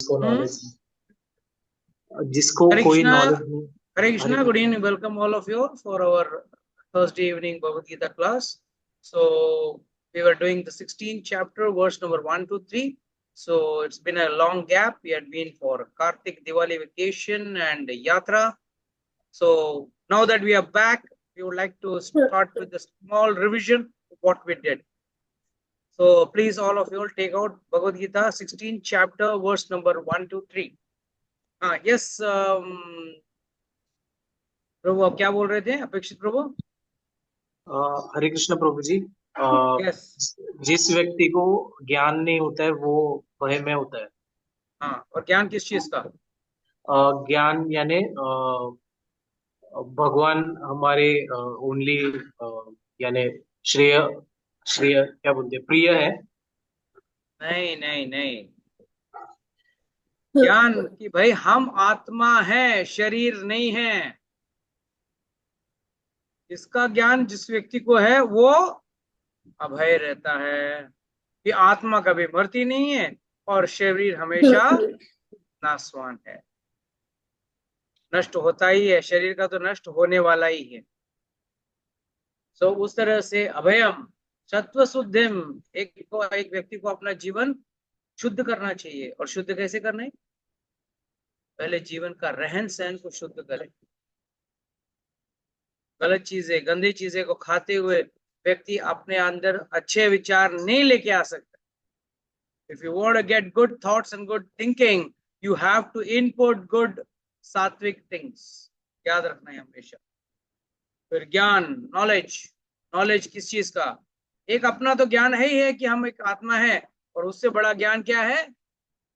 जिसको हम्म। नॉलेज, जिसको हरे कोई कृष्णा। नॉलेज नहीं। Hare Hare Krishna, good evening. Welcome all of you for our Thursday evening Bhagavad Gita class. So we were doing the 16th chapter, verse number 1 to 3. So it's been a long gap. We had been for Kartik Diwali vacation and Yatra. So now that we are back, we would like to start with a small revision of what we did. So please, all of you will take out Bhagavad Gita 16th chapter, verse number 1 to 3. Yes, प्रभु आप क्या बोल रहे थे, अपेक्षित प्रभु? हरे कृष्ण प्रभु जी। Yes. जिस व्यक्ति को ज्ञान नहीं होता है वो भय में होता है। हाँ, और ज्ञान किस चीज का? ज्ञान यानी भगवान हमारे ओनली, यानी श्रेय, श्रेय क्या बोलते हैं, प्रिय है। नहीं नहीं नहीं, ज्ञान कि भाई हम आत्मा है, शरीर नहीं है। इसका ज्ञान जिस व्यक्ति को है वो अभय रहता है कि आत्मा कभी मरती नहीं है और शरीर हमेशा नाशवान है, नष्ट होता ही है। शरीर का तो नष्ट होने वाला ही है। सो उस तरह से अभयम सत्व शुद्धिम, एक व्यक्ति को अपना जीवन शुद्ध करना चाहिए। और शुद्ध कैसे करना है? पहले जीवन का रहन सहन को शुद्ध करें। गलत चीजें, गंदी चीजें को खाते हुए व्यक्ति अपने अंदर अच्छे विचार नहीं लेके आ सकता। If you want to get good thoughts and good thinking, you have to input good सात्विक things. याद रखना है हमेशा। फिर ज्ञान, नॉलेज। नॉलेज किस चीज का? एक अपना तो ज्ञान है ही है कि हम एक आत्मा है, और उससे बड़ा ज्ञान क्या है?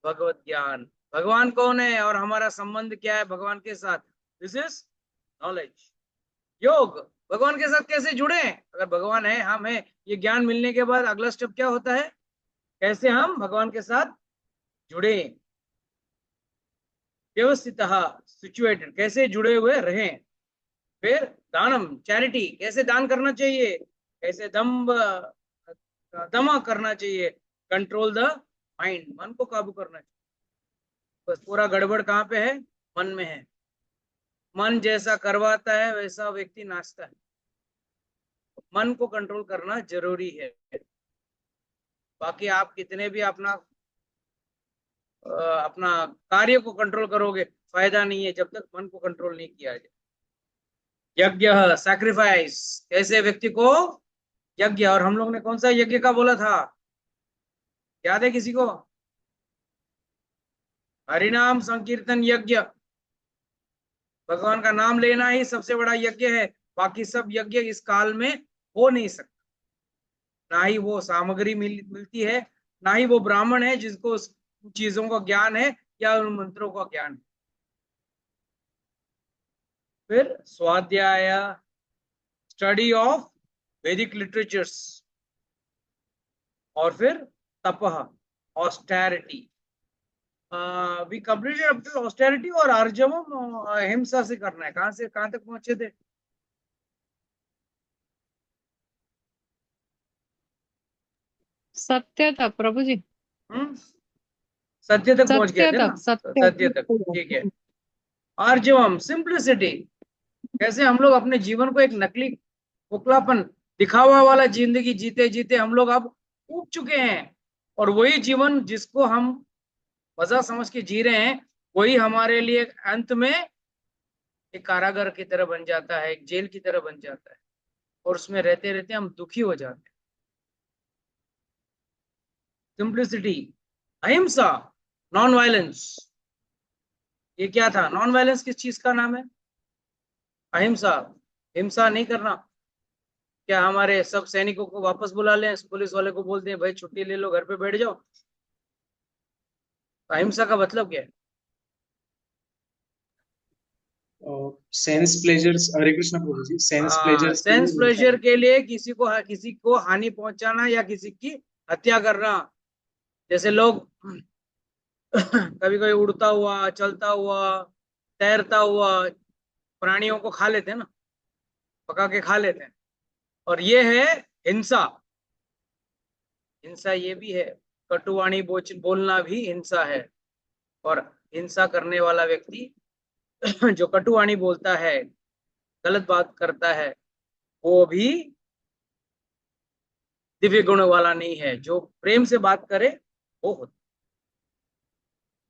भगवत ज्ञान। भगवान कौन है और हमारा संबंध क्या है भगवान के साथ? This is knowledge. योग, भगवान के साथ कैसे जुड़े? अगर भगवान है, हम है, ये ज्ञान मिलने के बाद अगला स्टेप क्या होता है? कैसे हम भगवान के साथ जुड़े, व्यवस्थित सिचुएटेड, कैसे जुड़े हुए रहें। फिर दानम, चैरिटी, कैसे दान करना चाहिए, कैसे दम्भ दमा करना चाहिए, कंट्रोल द माइंड, मन को काबू करना चाहिए। बस पूरा गड़बड़ कहाँ पे है? मन में है। मन जैसा करवाता है वैसा व्यक्ति नाचता है। मन को कंट्रोल करना जरूरी है। बाकी आप कितने भी अपना कार्य को कंट्रोल करोगे, फायदा नहीं है जब तक मन को कंट्रोल नहीं किया जाए। यज्ञ, सैक्रिफाइस, कैसे व्यक्ति को यज्ञ, और हम लोग ने कौन सा यज्ञ का बोला था, याद है किसी को? हरिनाम संकीर्तन यज्ञ। भगवान का नाम लेना ही सबसे बड़ा यज्ञ है। बाकी सब यज्ञ इस काल में हो नहीं सकता। ना ही वो सामग्री मिलती है, ना ही वो ब्राह्मण है जिसको चीजों का ज्ञान है या उन मंत्रों का ज्ञान है। फिर स्वाध्याय, स्टडी ऑफ वैदिक लिटरेचर्स, और फिर तपह, austerity. We completed up to austerity, और आर्जवम अहिंसा से करना है। कहां से कहां तक पहुंचे थे? सत्य तक प्रभु जी। सत्य तक पहुंच गए सत्य थे ना? तक, सत्य सत्य तक, ठीक है। आर्जवम, सिंप्लिसिटी, कैसे हम लोग अपने जीवन को एक नकली खोखलापन, दिखावा वाला जिंदगी जीते जीते हम लोग अब ऊब चुके हैं। और वही जीवन जिसको हम मजा समझ के जी रहे हैं, वही हमारे लिए अंत में एक कारागार की तरह बन जाता है, एक जेल की तरह बन जाता है, और उसमें रहते रहते हम दुखी हो जाते हैं। सिंप्लिसिटी, अहिंसा, नॉन वायलेंस। ये क्या था? नॉन वायलेंस किस चीज का नाम है? अहिंसा, हिंसा नहीं करना। क्या हमारे सब सैनिकों को वापस बुला लें, पुलिस वाले को बोलते हैं भाई छुट्टी ले लो, घर पे बैठ जाओ? अहिंसा का मतलब क्या है? सेंस प्लेजर्स, हरे कृष्ण प्रभु जी, सेंस प्लेजर्स के सेंस लिए हिंसा प्लेजर नहीं। के लिए किसी को हानि पहुंचाना या किसी की हत्या करना। जैसे लोग कभी कभी उड़ता हुआ, चलता हुआ, तैरता हुआ प्राणियों को खा लेते हैं ना, पका के खा लेते हैं, और ये है हिंसा। हिंसा ये भी है, कटुवाणी बोलना भी हिंसा है। और हिंसा करने वाला व्यक्ति जो कटुवाणी बोलता है, गलत बात करता है, वो भी दिव्य गुण वाला नहीं है। जो प्रेम से बात करे वो होता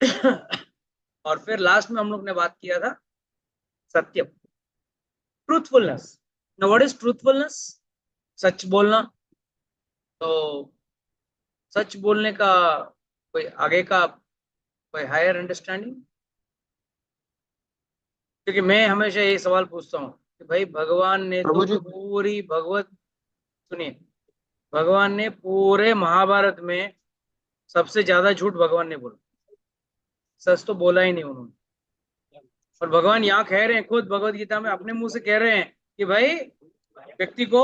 है। और फिर लास्ट में हम लोग ने बात किया था सत्य, truthfulness. Now what is truthfulness? सच बोलना। तो सच बोलने का कोई आगे का कोई हायर अंडरस्टैंडिंग? क्योंकि मैं हमेशा ये सवाल पूछता हूँ कि भाई भगवान ने तो प्रभु जी। पूरी भगवत, सुनिए, भगवान ने पूरे महाभारत में सबसे ज्यादा झूठ भगवान ने बोला, सच तो बोला ही नहीं उन्होंने। और भगवान यहाँ कह रहे हैं, खुद भगवत गीता में अपने मुंह से कह रहे हैं कि भाई व्यक्ति को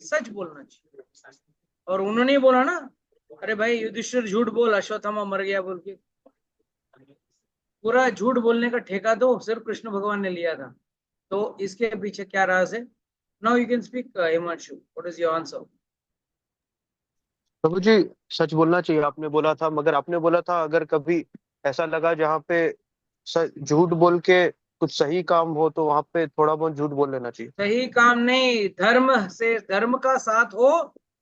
सच बोलना चाहिए। और उन्होंने ही बोला ना, अरे भाई युधिष्ठिर झूठ बोल, अश्वत्थामा मर गया बोल के। पूरा झूठ बोलने का ठेका तो सिर्फ कृष्ण भगवान ने लिया था। तो इसके पीछे क्या राज है? Now you can speak Himanshu, what is your answer? प्रभु जी, सच बोलना चाहिए आपने बोला था, मगर आपने बोला था अगर कभी ऐसा लगा जहाँ पे झूठ बोल के कुछ सही काम हो तो वहां पे थोड़ा बहुत झूठ बोल लेना चाहिए। सही काम नहीं, धर्म से, धर्म का साथ हो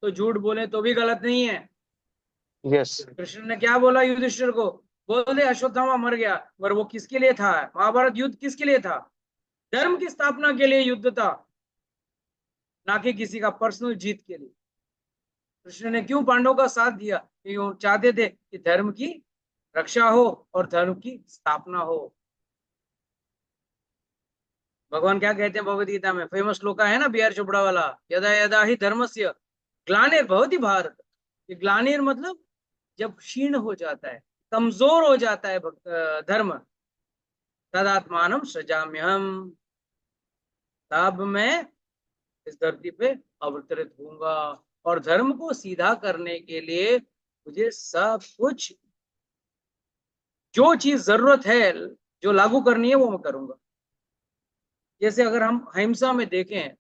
तो झूठ बोले तो भी गलत नहीं है। यस। कृष्ण ने क्या बोला युधिष्ठिर को? बोले अश्वत्थामा मर गया, पर वो किसके लिए था? महाभारत युद्ध किसके लिए था? धर्म की स्थापना के लिए युद्ध था, ना कि किसी का पर्सनल जीत के लिए। कृष्ण ने क्यों पांडवों का साथ दिया? क्योंकि वो चाहते थे कि धर्म की रक्षा हो और धर्म की स्थापना हो। भगवान क्या कहते हैं भगवद गीता में? फेमस श्लोक है ना, बी आर चोपड़ा वाला, यदा यदा ही धर्मस्य ग्लानिर्भवति भारत। ये ग्लानिर मतलब जब क्षीण हो जाता है, कमजोर हो जाता है धर्म, तदात्मानम सृजाम्यहम, तब मैं इस धरती पे अवतरित होऊंगा। और धर्म को सीधा करने के लिए मुझे सब कुछ, जो चीज जरूरत है, जो लागू करनी है, वो मैं करूंगा। जैसे अगर हम अहिंसा में देखें,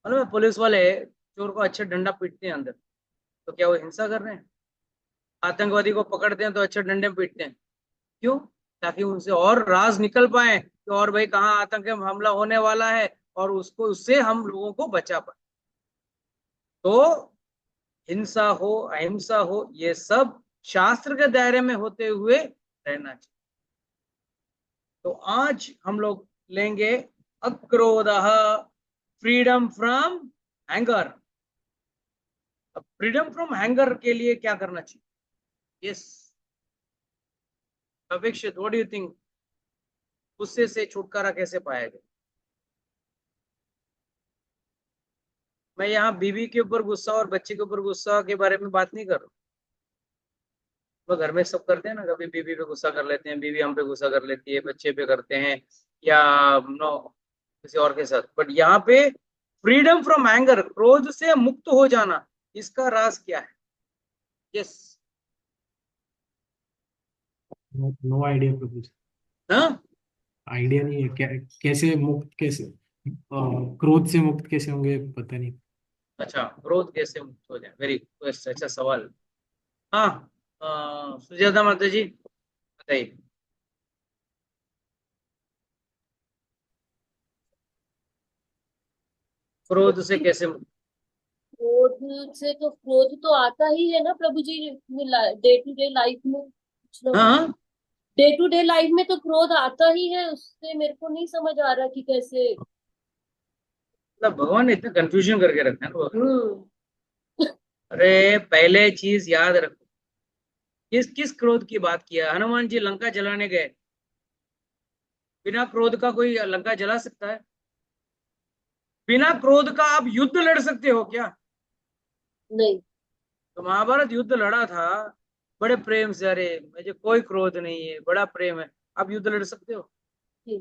मतलब पुलिस वाले चोर को अच्छे डंडा पीटते हैं अंदर, तो क्या वो हिंसा कर रहे हैं? आतंकवादी को पकड़ते हैं तो अच्छे डंडे में पीटते हैं, क्यों? ताकि उनसे और राज निकल पाए कि और भाई कहाँ आतंक हमला होने वाला है, और उसको, उससे हम लोगों को बचा पाए। तो हिंसा हो, अहिंसा हो, ये सब शास्त्र के दायरे में होते हुए रहना चाहिए। तो आज हम लोग लेंगे अक्रोध, फ्रीडम फ्रॉम एंगर। अब फ्रीडम फ्रॉम एंगर के लिए क्या करना चाहिए? यस, अपेक्षित, व्हाट डू यू थिंक? गुस्से से छुटकारा कैसे पाया जाए? मैं यहाँ बीवी के ऊपर गुस्सा और बच्चे के ऊपर गुस्सा के बारे में बात नहीं कर रहा हूँ। वो घर में सब करते हैं ना, कभी बीवी पे गुस्सा कर लेते हैं, बीवी हम पे गुस्सा कर लेती है, बच्चे पे करते हैं, या नो किसी और के साथ। बट यहाँ पे फ्रीडम फ्रॉम एंगर, क्रोध से मुक्त हो जाना, इसका राज क्या है? यस। नो आइडिया प्रभु जी। हाँ, आइडिया नहीं है क्या, कैसे मुक्त, कैसे क्रोध से मुक्त कैसे होंगे, पता नहीं। अच्छा, क्रोध कैसे मुक्त हो जाए, वेरी अच्छा सवाल। हाँ, सुजाता माता जी बताइए। क्रोध से कैसे मुक्त? क्रोध से तो क्रोध तो आता ही है ना प्रभु जी, डे टू डे लाइफ में कुछ ना कुछ। हाँ, डे टू डे लाइफ में तो क्रोध आता ही है, उससे मेरे को नहीं समझ आ रहा कि कैसे। मतलब भगवान ने इतना कंफ्यूजन करके रखा है ना। हम्म। अरे पहले चीज याद रखो, किस किस क्रोध की बात किया? हनुमान जी लंका जलाने गए, बिना क्रोध का कोई लंका जला सकता है? बिना क्रोध का आप युद्ध लड़ सकते हो क्या? नहीं। तो महाभारत युद्ध लड़ा था बड़े प्रेम से, अरे मुझे कोई क्रोध नहीं है, बड़ा प्रेम है। आप युद्ध लड़ सकते हो? जी।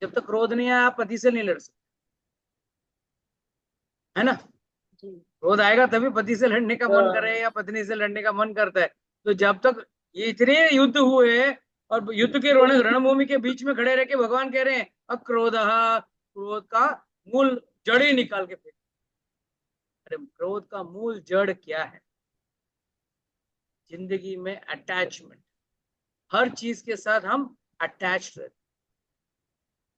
जब तक क्रोध नहीं आया आप पति से नहीं लड़ सकते, है ना? जी। क्रोध आएगा तभी पति से लड़ने का मन करे हाँ। या पत्नी से लड़ने का मन करता है। तो जब तक ये इतने युद्ध हुए, और युद्ध के रणभूमि के बीच में खड़े रह के भगवान कह रहे हैं अक्रोध, क्रोध का मूल जड़ ही निकाल के फेंक। अरे क्रोध का मूल जड़ क्या है? जिंदगी में अटैचमेंट, हर चीज के साथ हम अटैच रहते,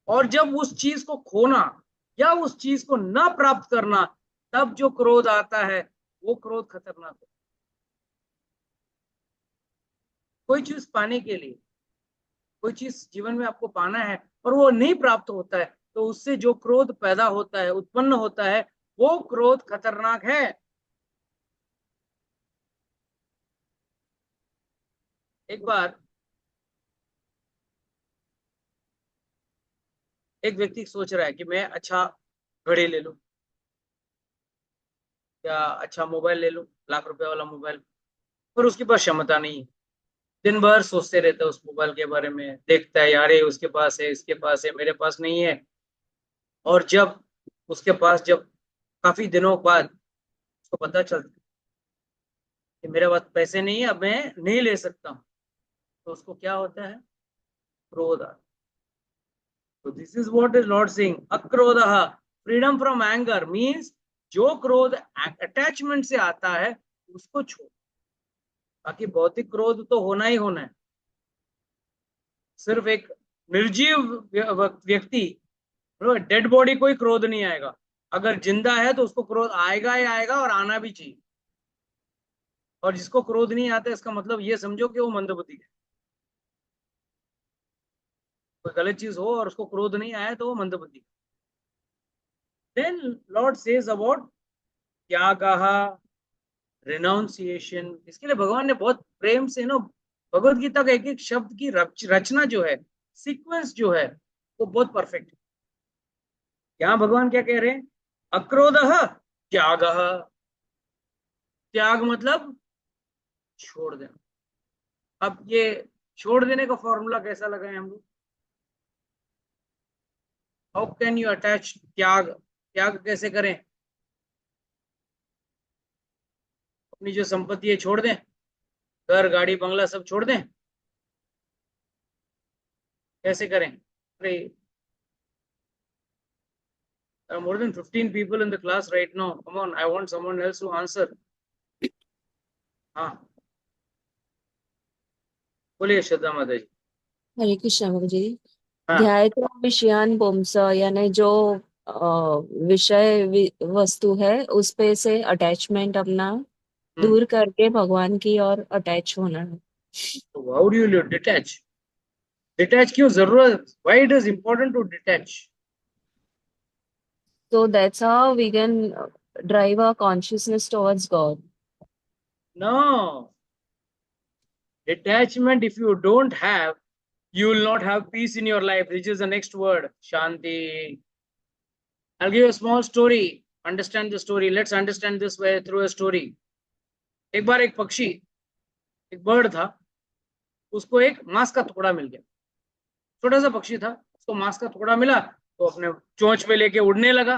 और जब उस चीज को खोना या उस चीज को न प्राप्त करना, तब जो क्रोध आता है वो क्रोध खतरनाक है। कोई चीज पाने के लिए, कोई चीज जीवन में आपको पाना है और वो नहीं प्राप्त होता है, तो उससे जो क्रोध पैदा होता है, उत्पन्न होता है, वो क्रोध खतरनाक है। एक बार एक व्यक्ति सोच रहा है कि मैं अच्छा घड़ी ले लूं या अच्छा मोबाइल ले लूं, लाख रुपए वाला मोबाइल, पर उसके पास क्षमता नहीं है। दिन भर सोचते रहता है उस मोबाइल के बारे में, देखता है यार ये उसके पास है, इसके पास है, मेरे पास नहीं है। और जब उसके पास, जब काफी दिनों बाद उसको पता चलता है कि मेरे पास पैसे नहीं है, अब मैं नहीं ले सकता हूँ, तो उसको क्या होता है? क्रोध आता है। तो this is what is lord सिंह अक्रोधः, फ्रीडम फ्रॉम एंगर मीन्स जो क्रोध अटैचमेंट से आता है उसको छोड़। बाकी भौतिक क्रोध तो होना ही होना है। सिर्फ एक निर्जीव व्यक्ति, डेड बॉडी, कोई क्रोध नहीं आएगा। अगर जिंदा है तो उसको क्रोध आएगा ही आएगा, और आना भी चाहिए। और जिसको क्रोध नहीं आता, इसका मतलब ये समझो कि वो मंदबुद्धि है। कोई गलत चीज हो और उसको क्रोध नहीं आया तो वो मंदबुद्धि। देन लॉर्ड सेज अबाउट त्यागः, रिनाउंसिएशन। इसके लिए भगवान ने बहुत प्रेम से ना भगवत गीता का एक एक शब्द की रचना जो है, सीक्वेंस जो है, वो बहुत परफेक्ट है। यहाँ भगवान क्या कह रहे हैं? अक्रोधः त्यागः। त्याग मतलब छोड़ देना। अब ये छोड़ देने का फॉर्मूला कैसा लगाए हम लोग? हाउ कैन यू अटैच त्याग? त्याग कैसे करें? अपनी जो संपत्ति है छोड़ दें, घर गाड़ी बंगला सब छोड़ दें? कैसे करें? अरे, there are more than 15 people in the class right now. Come on, I want someone else to answer. हाँ, बोलिए श्रद्धा माता जी। हरे कृष्ण बाबू जी। हाँ। ध्यायतो विषयान पुंस, यानी जो विषय वस्तु है उस पे से अटैचमेंट अपना दूर करके भगवान की ओर अटैच होना है। तो how do you detach? Detach क्यों जरूरत? Why it is important to detach? So that's how we can drive our consciousness towards God. No. Detachment, if you don't have, you will not have peace in your life. Which is the next word, Shanti. I'll give you a small story. Understand the story. Let's understand this way through a story. एक बार एक पक्षी, एक bird था, उसको एक मांस का टुकड़ा मिल गया। छोटा सा पक्षी था, उसको मांस का टुकड़ा मिला तो अपने चोंच पे लेके उड़ने लगा।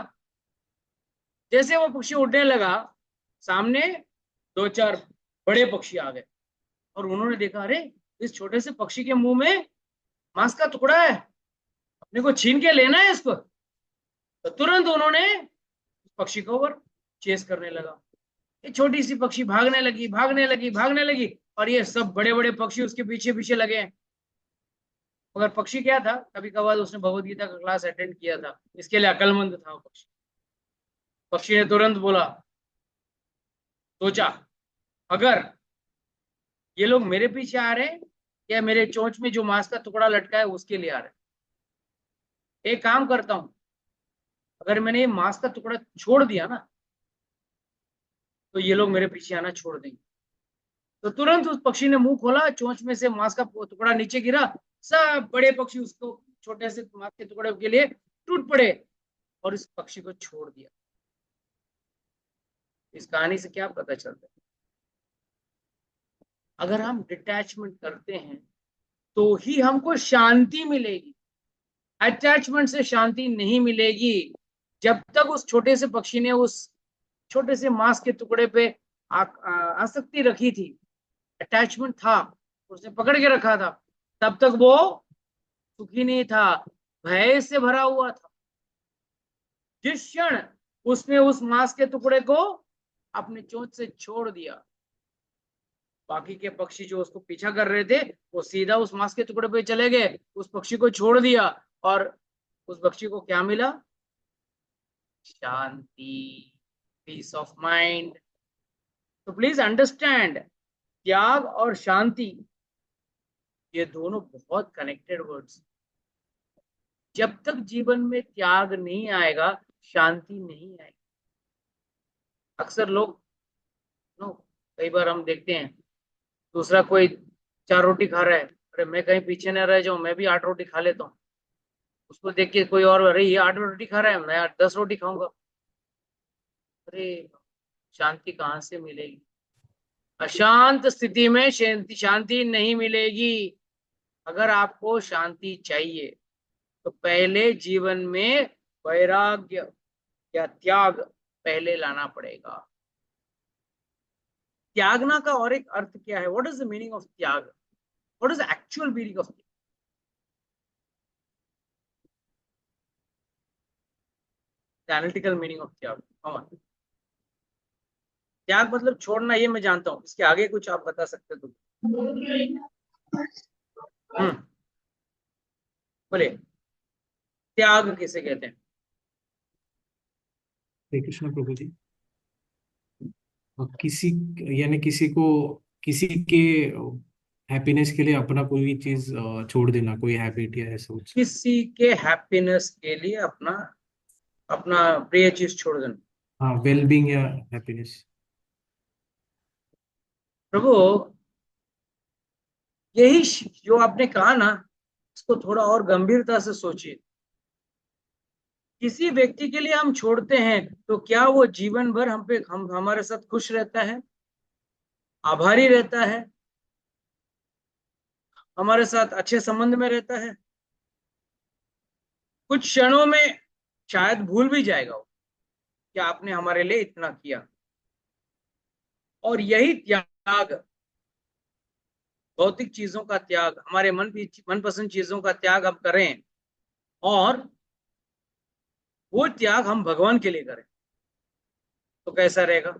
जैसे वो पक्षी उड़ने लगा, सामने दो चार बड़े पक्षी आ गए और उन्होंने देखा, अरे इस छोटे से पक्षी के मुंह में मांस का टुकड़ा है, अपने को छीन के लेना है इसको। तो तुरंत उन्होंने पक्षी को ओवर चेस करने लगा। ये छोटी सी पक्षी भागने लगी, भागने लगी, भागने लगी, और ये सब बड़े बड़े पक्षी उसके पीछे पीछे लगे। मगर पक्षी क्या था, कभी कभार उसने भगवत गीता का क्लास अटेंड किया था, इसके लिए अकलमंद था वो पक्षी। पक्षी ने तुरंत बोला, सोचा, अगर ये लोग मेरे पीछे आ रहे हैं या मेरे चोंच में जो मांस का टुकड़ा लटका है उसके लिए आ रहे हैं, एक काम करता हूं, अगर मैंने ये मांस का टुकड़ा छोड़ दिया ना, तो ये लोग मेरे पीछे आना छोड़ देंगे। तो तुरंत उस पक्षी ने मुंह खोला, चोंच में से मांस का टुकड़ा नीचे गिरा, सब बड़े पक्षी उसको छोटे से मांस के टुकड़े के लिए टूट पड़े और इस पक्षी को छोड़ दिया। इस कहानी से क्या पता चलता है? अगर हम डिटैचमेंट करते हैं तो ही हमको शांति मिलेगी। अटैचमेंट से शांति नहीं मिलेगी। जब तक उस छोटे से पक्षी ने उस छोटे से मांस के टुकड़े पे आसक्ति रखी थी, अटैचमेंट था, उसने पकड़ के रखा था, तब तक वो सुखी नहीं था, भय से भरा हुआ था। जिस क्षण उसने उस मांस के टुकड़े को अपने चोंच से छोड़ दिया, बाकी के पक्षी जो उसको पीछा कर रहे थे वो सीधा उस मांस के टुकड़े पे चले गए, उस पक्षी को छोड़ दिया और उस पक्षी को क्या मिला? शांति, पीस ऑफ माइंड। तो प्लीज अंडरस्टैंड, त्याग और शांति ये दोनों बहुत कनेक्टेड वर्ड्स। जब तक जीवन में त्याग नहीं आएगा, शांति नहीं आएगी। अक्सर लोग नो कई बार हम देखते हैं दूसरा कोई 4 रोटी खा रहा है, अरे मैं कहीं पीछे न रह जाऊं, मैं भी 8 रोटी खा लेता हूँ। उसको देख के कोई और, अरे ये 8 रोटी खा रहा है, मैं 10 रोटी खाऊंगा। अरे शांति कहाँ से मिलेगी? अशांत स्थिति में शांति नहीं मिलेगी। अगर आपको शांति चाहिए तो पहले जीवन में वैराग्य या त्याग पहले लाना पड़ेगा। त्यागना का और एक अर्थ क्या है? What is the meaning of त्याग? What is the actual meaning of the analytical meaning of त्याग? त्याग मतलब छोड़ना, ये मैं जानता हूं, इसके आगे कुछ आप बता सकते हो तो बोले त्याग किसे कहते हैं? हरे कृष्ण प्रभु जी। और किसी यानी किसी के हैप्पीनेस के लिए अपना कोई भी चीज छोड़ देना, कोई हैबिट या ऐसा कुछ। किसी के हैप्पीनेस के लिए अपना अपना प्रिय चीज छोड़ देना। हाँ, वेलबींग या हैप्पीनेस। प्रभु यही जो आपने कहा ना, इसको थोड़ा और गंभीरता से सोचिए। किसी व्यक्ति के लिए हम छोड़ते हैं तो क्या वो जीवन भर हम हमारे साथ खुश रहता है, आभारी रहता है, हमारे साथ अच्छे संबंध में रहता है? कुछ क्षणों में शायद भूल भी जाएगा वो कि आपने हमारे लिए इतना किया। और यही त्याग, भौतिक चीजों का त्याग, हमारे मनपसंद चीजों का त्याग हम करें और वो त्याग हम भगवान के लिए करें तो कैसा रहेगा?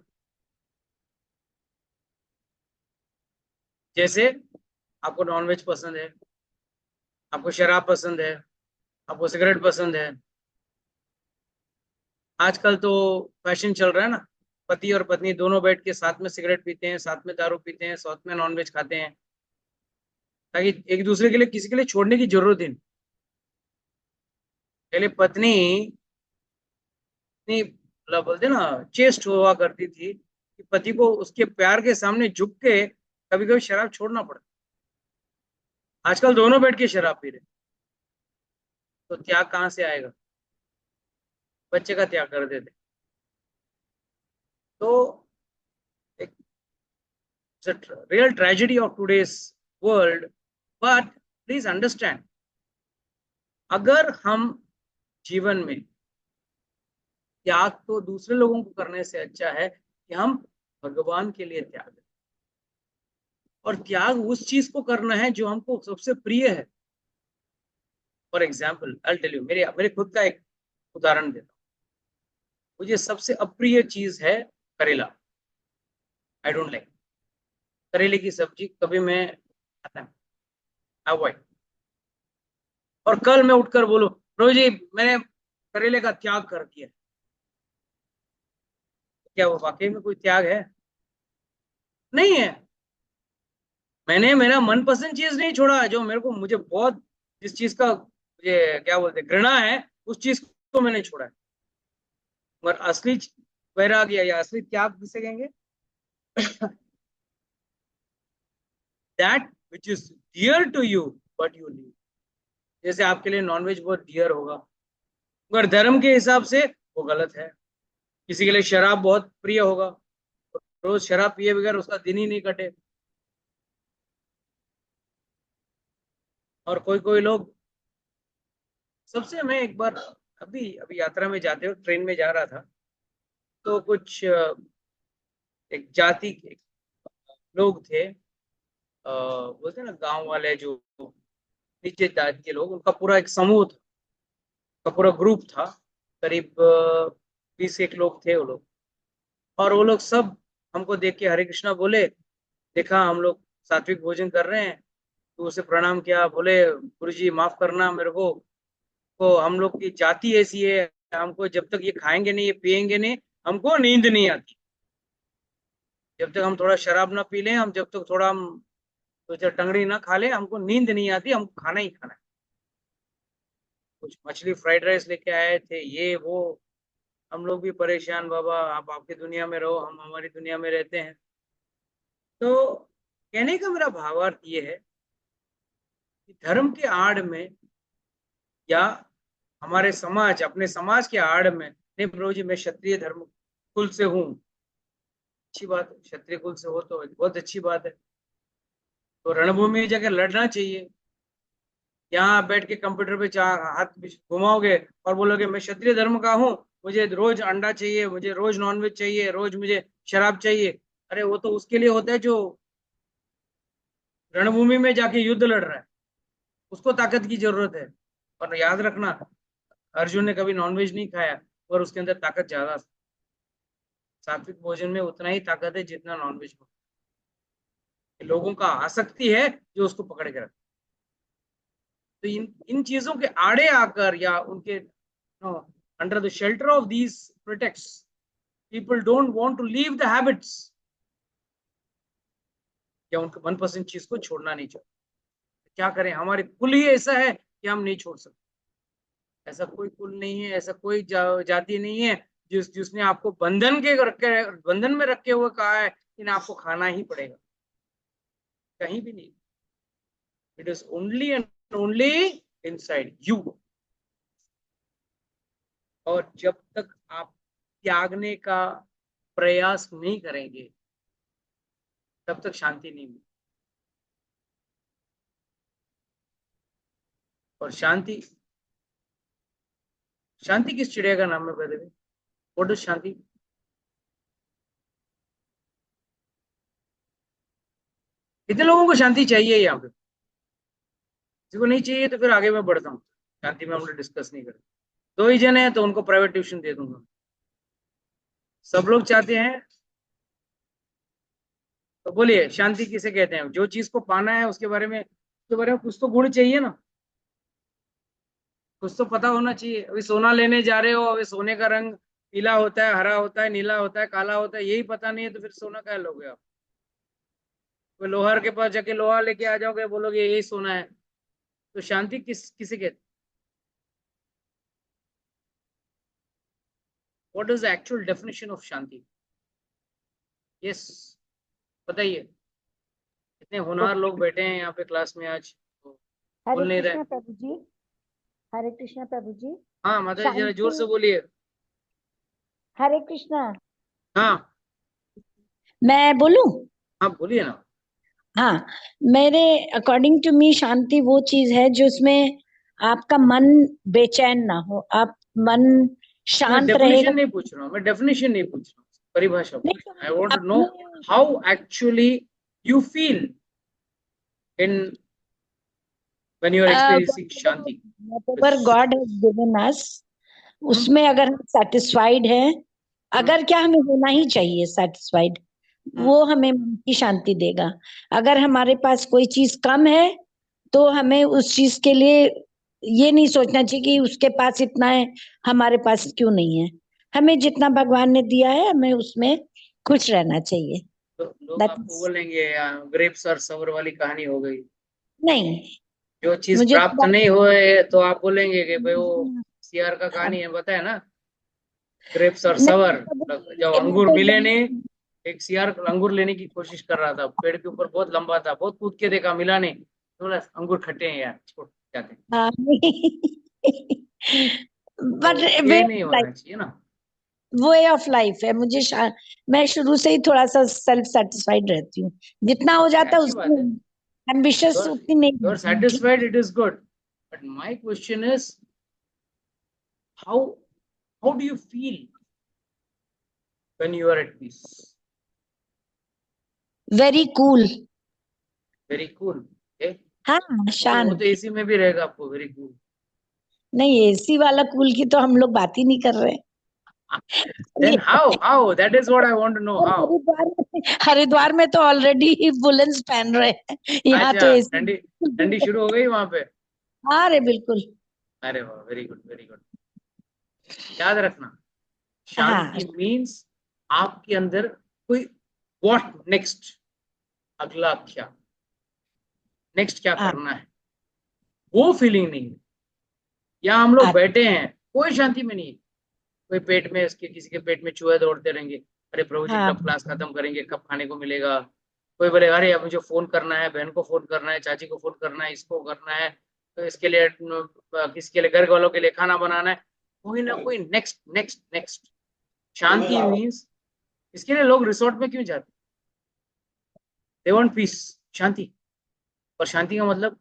जैसे आपको नॉनवेज पसंद है, आपको शराब पसंद है, आपको सिगरेट पसंद है। आजकल तो फैशन चल रहा है ना, पति और पत्नी दोनों बैठ के साथ में सिगरेट पीते हैं, साथ में दारू पीते हैं, साथ में नॉनवेज खाते हैं, ताकि एक दूसरे के लिए किसी के लिए छोड़ने की जरूरत ही नहीं। पहले पत्नी इतनी मतलब बोलते ना चेस्ट हुआ करती थी कि पति को उसके प्यार के सामने झुक के कभी कभी शराब छोड़ना पड़ता। आजकल दोनों बैठ के शराब पी रहे, तो त्याग कहाँ से आएगा? बच्चे का त्याग कर देते। तो एक real tragedy of today's world. But please understand, अगर हम जीवन में त्याग तो दूसरे लोगों को करने से अच्छा है कि हम भगवान के लिए त्याग करें। और त्याग उस चीज को करना है जो हमको सबसे प्रिय है। For example I tell you, मेरे खुद का एक उदाहरण देता हूँ। मुझे सबसे अप्रिय चीज है करेला। आई डोंट लाइक करेले की सब्जी, कभी मैं खाता नहीं, अवॉइड। और कल मैं उठकर बोलूं प्रभु जी मैंने करेले का त्याग कर दिया, क्या वो वाकई में कोई त्याग है? नहीं है। मैंने मेरा मनपसंद चीज नहीं छोड़ा, जो मुझे बहुत, जिस चीज का मुझे क्या बोलते घृणा है, उस चीज को मैंने छोड़ा है। मगर असली वैराग्य या असली त्याग किसे कहेंगे? That which is dear to you but you leave. जैसे आपके लिए नॉनवेज बहुत डियर होगा, मगर धर्म के हिसाब से वो गलत है। किसी के लिए शराब बहुत प्रिय होगा, तो रोज शराब पिए बगैर उसका दिन ही नहीं कटे। और कोई लोग, सबसे मैं एक बार अभी अभी यात्रा में जाते हुए ट्रेन में जा रहा था, तो कुछ एक जाति के लोग थे, बोलते ना गांव वाले, जो नीचे जाति के लोग, उनका पूरा एक समूह था, का पूरा ग्रुप था, करीब 20 एक लोग थे वो लोग। और वो लोग सब हमको देख के हरे कृष्णा बोले देखा हम लोग सात्विक भोजन कर रहे हैं, तो उसे प्रणाम किया, बोले गुरु जी माफ करना मेरे को हम लोग की जाति ऐसी है, हमको जब तक ये खाएंगे नहीं, ये पिएंगे नहीं, हमको नींद नहीं आती। जब तक हम थोड़ा शराब ना पी लें, हम जब तक थोड़ा हम दो चार टंगड़ी ना खा लें, हमको नींद नहीं आती, हमको खाना ही खाना है। कुछ मछली फ्राइड राइस लेके आए थे, ये वो, हम लोग भी परेशान, बाबा आप आपकी दुनिया में रहो, हम हमारी दुनिया में रहते हैं। तो कहने का मेरा भावार्थ ये है कि धर्म के आड़ में या हमारे समाज, अपने समाज के आड़ में, नहीं प्रभु जी मैं क्षत्रिय धर्म कुल से हूँ, अच्छी बात है, क्षत्रिय कुल से हो तो बहुत अच्छी बात है, तो रणभूमि में जाकर लड़ना चाहिए। यहाँ बैठ के कंप्यूटर पे चार हाथ घुमाओगे और बोलोगे मैं क्षत्रिय धर्म का हूँ, मुझे रोज अंडा चाहिए, मुझे रोज नॉनवेज चाहिए, रोज मुझे शराब चाहिए, अरे वो तो उसके लिए होता है जो रणभूमि में जाके युद्ध लड़ रहा है, उसको ताकत की जरूरत है। और याद रखना, अर्जुन ने कभी नॉनवेज नहीं खाया और उसके अंदर ताकत ज्यादा थी। सात्विक भोजन में उतना ही ताकत है जितना नॉनवेज में। लोगों का आसक्ति है जो उसको पकड़ के रखता। तो इन इन चीजों के आड़े आकर या उनके under the shelter of these protects, people don't want to leave the habits, या उनके मनपसंद चीज को छोड़ना नहीं चाहते। क्या करें, हमारे कुल ही ऐसा है कि हम नहीं छोड़ सकते। ऐसा कोई कुल नहीं है, ऐसा कोई जाति नहीं है जिसने आपको बंधन में रखे हुए कहा है कि आपको खाना ही पड़ेगा, कहीं भी नहीं। It is only and only inside you. और जब तक आप त्यागने का प्रयास नहीं करेंगे तब तक शांति नहीं मिलेगी। और शांति, शांति किस चिड़िया का नाम है पहले भी? व्हाट इज शांति? कितने लोगों को शांति चाहिए यहाँ पे? किसी को नहीं चाहिए तो फिर आगे मैं बढ़ता हूँ, शांति में हम लोग डिस्कस नहीं करते। दो ही जन है तो उनको प्राइवेट ट्यूशन दे दूंगा। सब लोग चाहते हैं तो बोलिए शांति किसे कहते हैं? जो चीज को पाना है उसके बारे में कुछ तो गुण चाहिए ना, कुछ तो पता होना चाहिए। अभी सोना लेने जा रहे हो, अभी सोने का रंग पीला होता है, हरा होता है, नीला होता है, काला होता है, यही पता नहीं है तो फिर सोना क्या लोगे आप? तो लोहार के पास जाके लोहा लेके आ जाओगे, बोलोगे यही सोना है। तो शांति किसे कहते? What is the actual definition of Shanti? Yes, बताइए। इतने होनहार लोग बैठे हैं यहाँ पे क्लास में आज, तो बोल हरे नहीं रहे। कृष्णा प्रभु जी, हरे कृष्णा प्रभु जी। हाँ माता जी जरा जोर से बोलिए। हरे कृष्णा। हाँ मैं बोलूं? हाँ बोलिए ना। हाँ, मेरे अकॉर्डिंग टू मी शांति वो चीज है जिसमें आपका मन बेचैन ना हो, आप मन मैं शांत रहेगा। डेफिनेशन नहीं पूछ रहा हूँ, मैं डेफिनेशन नहीं पूछ रहा हूँ, परिभाषा पूछ रहा हूँ। I want to know how actually you feel in when you are experiencing शांति। whatever God has given us, उसमें अगर हम सेटिस्फाइड हैं, अगर क्या हमें होना ही चाहिए सेटिस्फाइड, वो हमें मन की शांति देगा। अगर हमारे पास कोई चीज कम है तो हमें उस चीज के लिए ये नहीं सोचना चाहिए कि उसके पास इतना है, हमारे पास क्यों नहीं है। हमें जितना भगवान ने दिया है हमें उसमें खुश रहना चाहिए। तो लोग That आपको is- बोलेंगे ग्रेप्स और सबर वाली कहानी हो गई। नहीं, जो चीज मुझे प्राप्त नहीं हुए तो आप बोलेंगे कि भाई वो सीआर का कहानी है, बताया ना, ग्रेप्स और सबर। जब अंगूर मिले नहीं, एक सीआर अंगूर लेने की कोशिश कर रहा था, पेड़ के ऊपर बहुत लंबा था, बहुत कूद के देखा, मिला नहीं, तो बोला अंगूर खट्टे हैं यार, छोड़ जाते हैं। बट तो वे ये नहीं होना चाहिए ना। वे ऑफ लाइफ है। मैं शुरू से ही थोड़ा सा सेल्फ सेटिस्फाइड रहती हूँ, जितना हो जाता है अच्छी बात है, उसमें एम्बिशियस उतनी you're नहीं। satisfied, it is good, but my question is how do you feel when you are at peace? Very cool. Very cool, okay? हाँ, वो शांत। तो एसी में भी रहेगा आपको, वेरी कूल। नहीं, एसी वाला कूल की तो हम लोग बात ही नहीं कर रहे। Then how? That is what I want to know. और How? हरिद्वार में तो ऑलरेडी वुलन्स पहन रहे हैं, यहाँ तो अच्छा, ऐसे ठंडी ठंडी शुरू हो गई वहां पे? हाँ रे बिल्कुल। अरे वाह, वेरी गुड वेरी गुड। याद रखना, हाँ शांति मीन्स आपके अंदर कोई व्हाट नेक्स्ट, अगला क्या, नेक्स्ट क्या हाँ करना है, वो फीलिंग नहीं है। यहाँ हम लोग हाँ बैठे हैं, कोई शांति में नहीं है। कोई पेट में, इसके किसी के पेट में चूहे दौड़ते रहेंगे, अरे प्रभु जी हाँ कब क्लास खत्म करेंगे, कब खाने को मिलेगा। कोई बोले अरे अब मुझे फोन करना है, बहन को फोन करना है, चाची को फोन करना है, इसको करना है, तो इसके लिए किसी के लिए, घर वालों के लिए खाना बनाना है, कोई ना कोई नेक्स्ट नेक्स्ट नेक्स्ट। शांति मीन्स, इसके लिए लोग रिसोर्ट में क्यों जाते? दे वांट पीस, शांति। और शांति का मतलब,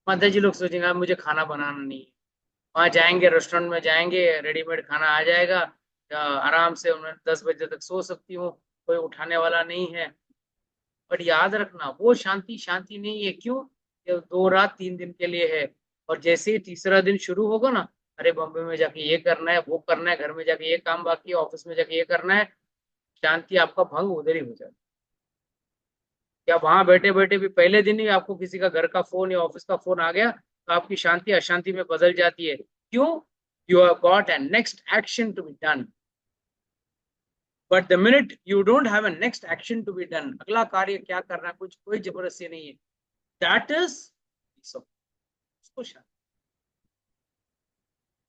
माता जी लोग सोचेंगे "अब मुझे खाना बनाना नहीं है", वहां जाएंगे, रेस्टोरेंट में जाएंगे, रेडीमेड खाना आ जाएगा, आराम से 10 बजे तक सो सकती हूँ, कोई उठाने वाला नहीं है। बट याद रखना, वो शांति शांति नहीं है। क्यों? ये 2 रात 3 दिन के लिए है, और जैसे ही तीसरा दिन शुरू होगा ना, अरे बॉम्बे में जाके ये करना है, वो करना है, घर में जाके ये काम बाकी है, ऑफिस में जाके ये करना है, शांति आपका भंग उधर ही हो जाता है। या वहां बैठे बैठे भी पहले दिन ही आपको किसी का घर का फोन या ऑफिस का फोन आ गया, तो आपकी शांति अशांति में बदल जाती है। क्यों? You have got a next action to be done. But the minute you don't have a next action to be done, अगला कार्य क्या करना है, कुछ कोई जबरदस्ती नहीं है, that is उसको शांति।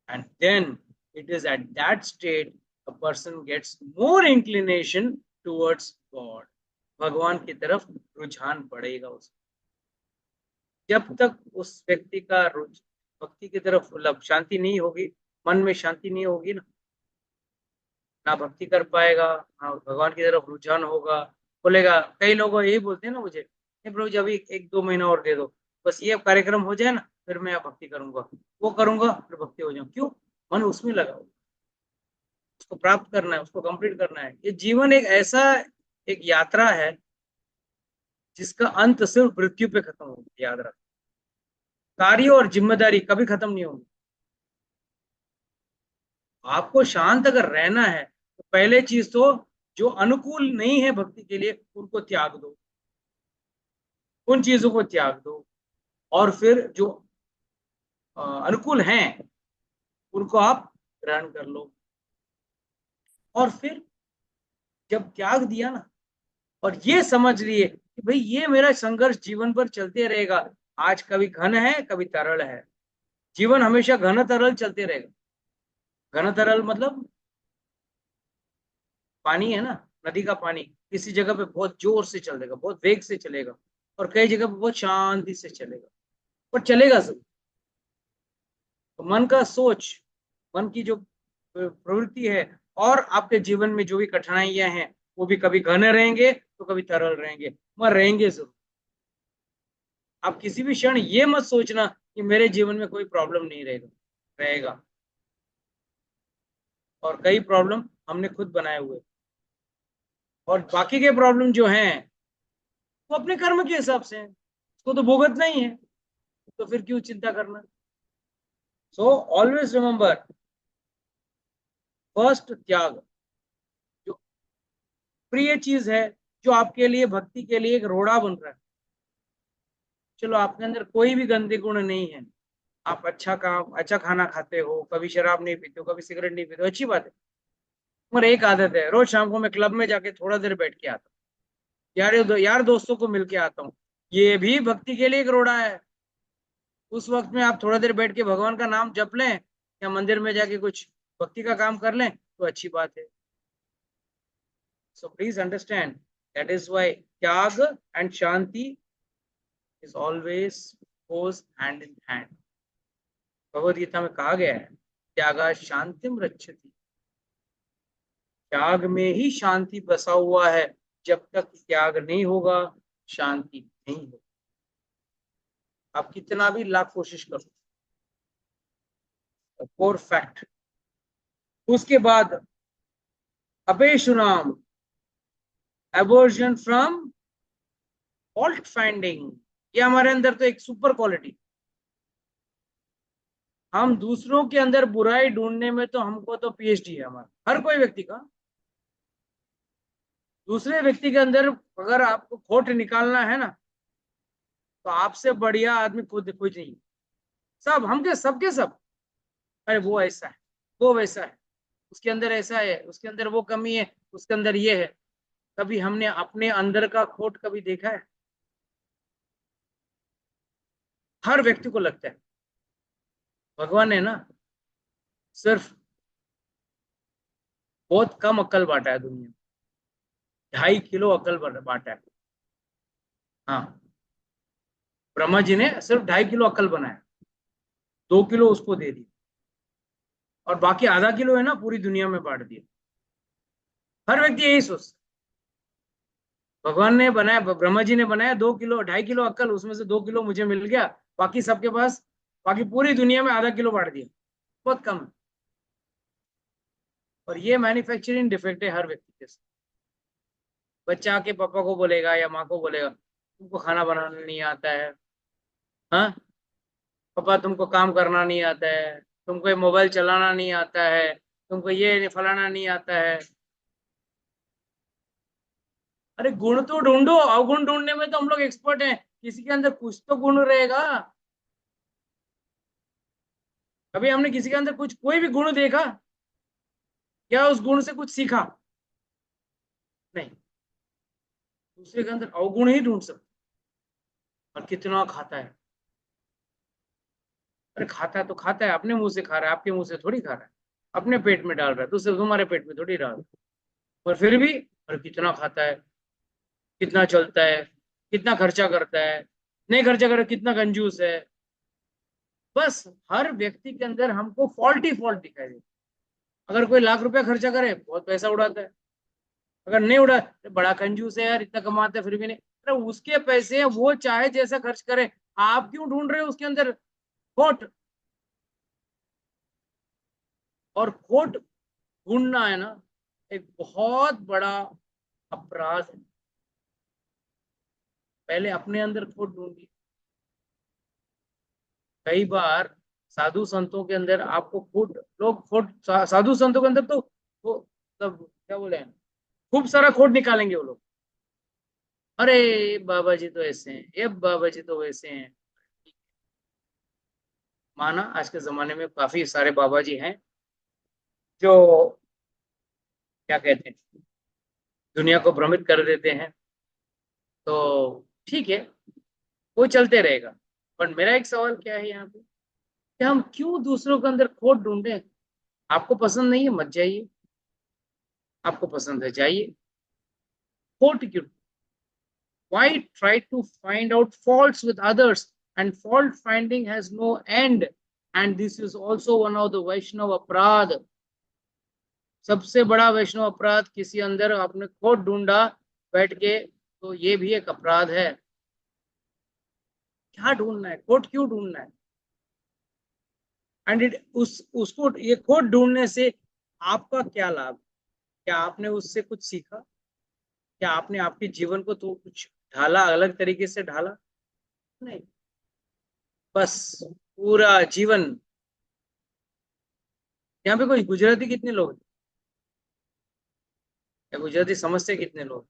And then it is at that state a person gets more inclination towards God. भगवान की तरफ रुझान पड़ेगा उसको। जब तक उस व्यक्ति का भक्ति की तरफ, मतलब शांति नहीं होगी, मन में शांति नहीं होगी ना भक्ति कर पाएगा, ना भगवान की तरफ रुझान होगा। बोलेगा, कई लोग यही बोलते हैं ना मुझे, प्रभु जी अभी 1-2 महीना और दे दो, बस ये कार्यक्रम हो जाए ना, फिर मैं भक्ति करूंगा, वो करूंगा, फिर भक्ति हो जाऊं। क्यों? मन उसमें लगा, उसको प्राप्त करना है, उसको कंप्लीट करना है। ये जीवन एक ऐसा एक यात्रा है जिसका अंत सिर्फ मृत्यु पे खत्म होगा। याद रख, कार्य और जिम्मेदारी कभी खत्म नहीं होगी। आपको शांत अगर रहना है, तो पहले चीज तो जो अनुकूल नहीं है भक्ति के लिए, उनको त्याग दो, उन चीजों को त्याग दो, और फिर जो अनुकूल हैं उनको आप ग्रहण कर लो। और फिर जब त्याग दिया ना, और ये समझ लिए कि भाई ये मेरा संघर्ष जीवन भर चलते रहेगा, आज कभी घन है कभी तरल है, जीवन हमेशा घन तरल चलते रहेगा। घन तरल मतलब पानी है ना, नदी का पानी किसी जगह पे बहुत जोर से चलेगा, बहुत वेग से चलेगा, और कई जगह पे बहुत शांति से चलेगा, पर चलेगा जरूर। तो मन का सोच, मन की जो प्रवृत्ति है, और आपके जीवन में जो भी कठिनाइयां हैं, वो भी कभी घने रहेंगे तो कभी तरल रहेंगे, मगर रहेंगे जरूर। आप किसी भी क्षण ये मत सोचना कि मेरे जीवन में कोई प्रॉब्लम नहीं रहेगा, रहेगा। और कई प्रॉब्लम हमने खुद बनाए हुए, और बाकी के प्रॉब्लम जो हैं वो अपने कर्म के हिसाब से हैं, उसको तो भुगतना ही है, तो फिर क्यों चिंता करना। सो ऑलवेज रिमेंबर, फर्स्ट त्याग, जो प्रिय चीज है, जो आपके लिए भक्ति के लिए एक रोड़ा बन रहा है। चलो आपके अंदर कोई भी गंदे गुण नहीं है, आप अच्छा खाना खाते हो, कभी शराब नहीं पीते हो, कभी सिगरेट नहीं पीते हो, अच्छी बात है। मगर एक आदत है, रोज शाम को मैं क्लब में जाके थोड़ा देर बैठ के आता हूँ, यार दोस्तों को मिलके आता हूँ, ये भी भक्ति के लिए एक रोड़ा है। उस वक्त में आप थोड़ा देर बैठ के भगवान का नाम जप लें, या मंदिर में जाके कुछ भक्ति का काम कर लें, तो अच्छी बात है। So please understand, that is why त्याग एंड शांति is always goes hand in hand. Bhagavad Gita में कहा गया है, त्यागा शांतिम रक्षति, त्याग में ही शांति बसा हुआ है। जब तक त्याग नहीं होगा, शांति नहीं होगी। आप कितना भी लाख कोशिश करो, कोर फैक्ट। उसके बाद अपेशुनाम, एवर्जन फ्रॉम फॉल्ट फाइंडिंग, ये हमारे अंदर तो एक सुपर क्वालिटी। हम दूसरों के अंदर बुराई ढूंढने में तो हमको तो पीएचडी है हमारा, हर कोई व्यक्ति का। दूसरे व्यक्ति के अंदर अगर आपको खोट निकालना है ना, तो आपसे बढ़िया आदमी खुद कुछ नहीं। सब हम के सबके सब, अरे वो ऐसा है, वो वैसा है, उसके अंदर ऐसा है, उसके अंदर वो कमी है, उसके अंदर ये है। कभी हमने अपने अंदर का खोट कभी देखा है? हर व्यक्ति को लगता है। भगवान ने ना सिर्फ बहुत कम अक्ल बांटा है दुनिया में, 2.5 किलो अक्ल बांटा है। हाँ, ब्रह्मा जी ने सिर्फ 2.5 किलो अक्ल बनाया, 2 किलो उसको दे दिया, और बाकी आधा किलो है ना पूरी दुनिया में बांट दिया। हर व्यक्ति यही सोचता। भगवान ने बनाया, ब्रह्मा जी ने बनाया 2 किलो 2.5 किलो अक्ल, उसमें से 2 किलो मुझे मिल गया, बाकी सबके पास, बाकी पूरी दुनिया में आधा किलो बांट दिया, बहुत कम है। और ये मैन्युफैक्चरिंग डिफेक्ट है हर व्यक्ति के साथ। बच्चा आके पापा को बोलेगा या माँ को बोलेगा, तुमको खाना बनाना नहीं आता है, हाँ पापा तुमको काम करना नहीं आता है, तुमको ये मोबाइल चलाना नहीं आता है, तुमको ये फलाना नहीं आता है। अरे गुण तो ढूंढो, अवगुण ढूंढने में तो हम लोग एक्सपर्ट हैं। किसी के अंदर कुछ तो गुण रहेगा। कभी हमने किसी के अंदर कुछ कोई भी गुण देखा या उस गुण से कुछ सीखा? नहीं। दूसरे के अंदर अवगुण ही ढूंढ सकते। और कितना खाता है? अरे खाता है तो खाता है, अपने मुंह से खा रहा है, आपके मुंह से थोड़ी खा रहा है। अपने पेट में डाल रहा है, दूसरे तुम्हारे पेट में थोड़ी डाल रहा है। और फिर भी, और कितना खाता है, कितना चलता है, कितना खर्चा करता है, नहीं खर्चा कर कितना कंजूस है। बस हर व्यक्ति के अंदर हमको फॉल्ट ही फॉल्ट दिखाई देता। अगर कोई लाख रुपया खर्चा करे, बहुत पैसा उड़ाता है। अगर नहीं उड़ा, बड़ा कंजूस है यार, इतना कमाता है फिर भी नहीं। अरे उसके पैसे हैं, वो चाहे जैसा खर्च करे, आप क्यों ढूंढ रहे हो उसके अंदर खोट? और खोट ढूंढना है ना, एक बहुत बड़ा अपराध है। पहले अपने अंदर खोट ढूंढिए। कई बार साधु संतों के अंदर आपको खोट, लोग खोट, साधु संतों के अंदर तो वो सब क्या बोले हैं, खूब सारा खोट निकालेंगे वो लोग। अरे बाबा जी तो ऐसे हैं, ये बाबा जी तो वैसे हैं। माना आज के जमाने में काफी सारे बाबा जी हैं जो क्या कहते हैं, दुनिया को भ्रमित कर देते हैं। तो ठीक है, वो चलते रहेगा। पर मेरा एक सवाल क्या है यहाँ पे, कि हम क्यों दूसरों के अंदर खोट ढूंढे? आपको पसंद नहीं है, मत जाइए। आपको पसंद है, जाइए। खोट क्यों? Why try to find out faults with others? And fault finding has no end. And this is also one of the Vaishnava अपराध। सबसे बड़ा वैष्णव अपराध, किसी अंदर आपने खोट ढूंढा बैठ के, तो ये भी एक अपराध है। क्या ढूंढना है? खोट क्यों ढूंढना है? एंड उसको ये खोट ढूंढने से आपका क्या लाभ? क्या आपने उससे कुछ सीखा? क्या आपने आपके जीवन को तो कुछ ढाला, अलग तरीके से ढाला? नहीं, बस पूरा जीवन। यहाँ पे कोई गुजराती कितने लोग हैं? या गुजराती समझते कितने लोग?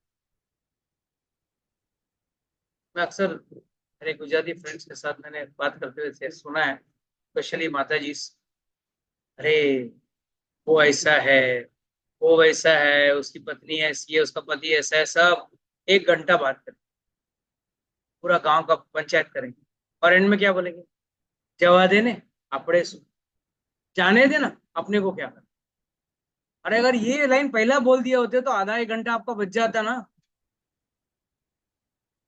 मैं अक्सर मेरे गुजराती फ्रेंड्स के साथ मैंने बात करते हुए सुना है, स्पेशली माता जी से, अरे वो ऐसा है, वो वैसा है, उसकी पत्नी ऐसी है, उसका पति ऐसा है। सब 1 घंटा बात करें, पूरा गांव का पंचायत करेंगे, और एंड में क्या बोलेंगे? जवा देने अपड़े सु, जाने देना अपने को क्या करना। अरे अगर ये लाइन पहला बोल दिया होते तो आधा 1 घंटा आपका बच जाता ना।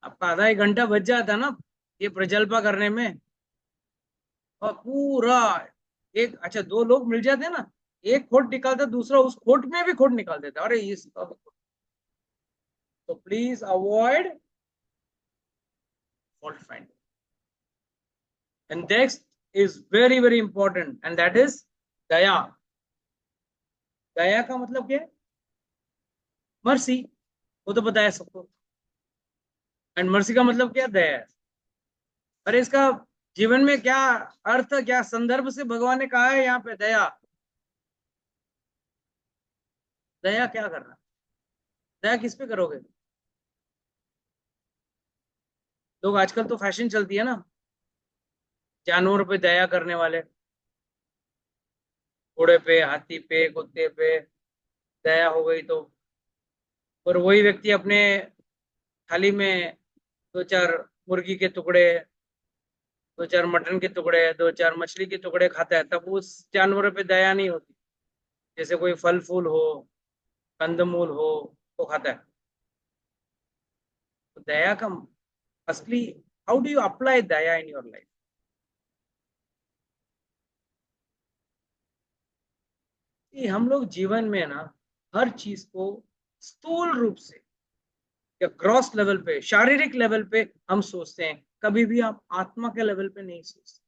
आपका आधा 1 घंटा बच जाता ना ये प्रजल्पा करने में। और पूरा एक, अच्छा 2 लोग मिल जाते ना, एक खोट निकालता, दूसरा उस खोट में भी खोट निकाल देता। अरे इस तो please avoid fault finding. And next is very very important, and that is दया। दया का मतलब क्या है? मर्सी, वो तो बताया सबको। एंड मर्सी का मतलब क्या? दया। अरे इसका जीवन में क्या अर्थ, क्या संदर्भ से भगवान ने कहा है यहाँ पे दया? दया क्या करना? दया किस पे करोगे? लोग आजकल तो फैशन चलती है ना, जानवरों पे दया करने वाले, घोड़े पे, हाथी पे, कुत्ते पे दया हो गई तो, और वही व्यक्ति अपने थाली में दो चार मुर्गी के टुकड़े, दो चार मटन के टुकड़े, दो चार मछली के टुकड़े खाता है, तब उस जानवरों पे दया नहीं होती। जैसे कोई फल फूल हो, कंदमूल हो, तो खाता है। तो दया का असली, how do you apply Daya in your life? हम लोग जीवन में ना हर चीज को स्थूल रूप से या ग्रॉस लेवल पे, शारीरिक लेवल पे हम सोचते हैं, कभी भी आप आत्मा के लेवल पे नहीं सोचते।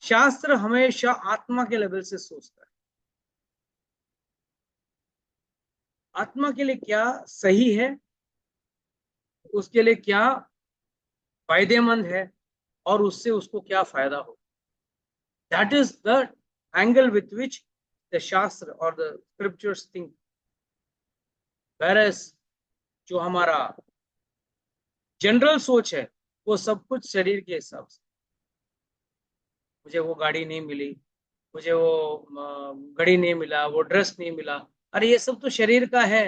शास्त्र हमेशा आत्मा के लेवल से सोचता है, आत्मा के लिए क्या सही है, उसके लिए क्या फायदेमंद है, और उससे उसको क्या फायदा हो। That is the angle with which the शास्त्र और द स्क्रिप्चर्स थिंक। whereas जो हमारा जनरल सोच है वो सब कुछ शरीर के हिसाब से, मुझे वो गाड़ी नहीं मिली, मुझे वो घड़ी नहीं मिला, वो ड्रेस नहीं मिला, अरे ये सब तो शरीर का है।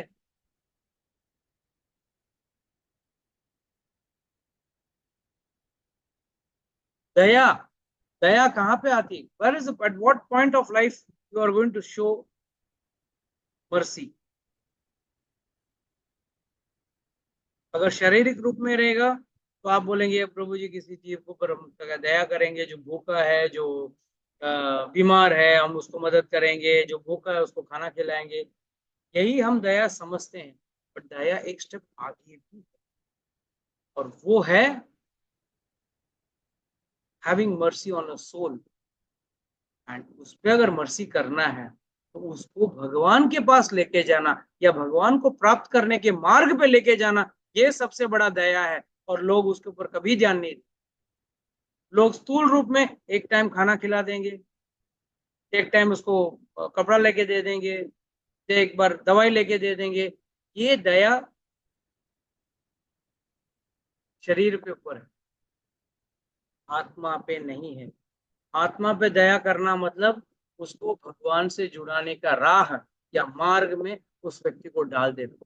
दया, दया कहाँ पे आती? Where is, at what point of life you are going to show mercy? अगर शारीरिक रूप में रहेगा तो आप बोलेंगे प्रभु जी किसी चीज को पर हम दया करेंगे, जो भूखा है, जो बीमार है हम उसको मदद करेंगे, जो भूखा है उसको खाना खिलाएंगे, यही हम दया समझते हैं। पर दया एक स्टेप आगे भी है, और वो है having mercy on a soul. And उस पर अगर मर्सी करना है तो उसको भगवान के पास लेके जाना, या भगवान को प्राप्त करने के मार्ग पे लेके जाना, ये सबसे बड़ा दया है। और लोग उसके ऊपर कभी ध्यान नहीं देते। लोग स्थूल रूप में एक टाइम खाना खिला देंगे, एक टाइम उसको कपड़ा लेके दे देंगे, एक बार दवाई लेके दे देंगे। ये दया शरीर के ऊपर है, आत्मा पे नहीं है। आत्मा पे दया करना मतलब उसको भगवान से जुड़ाने का राह या मार्ग में उस व्यक्ति को डाल देना।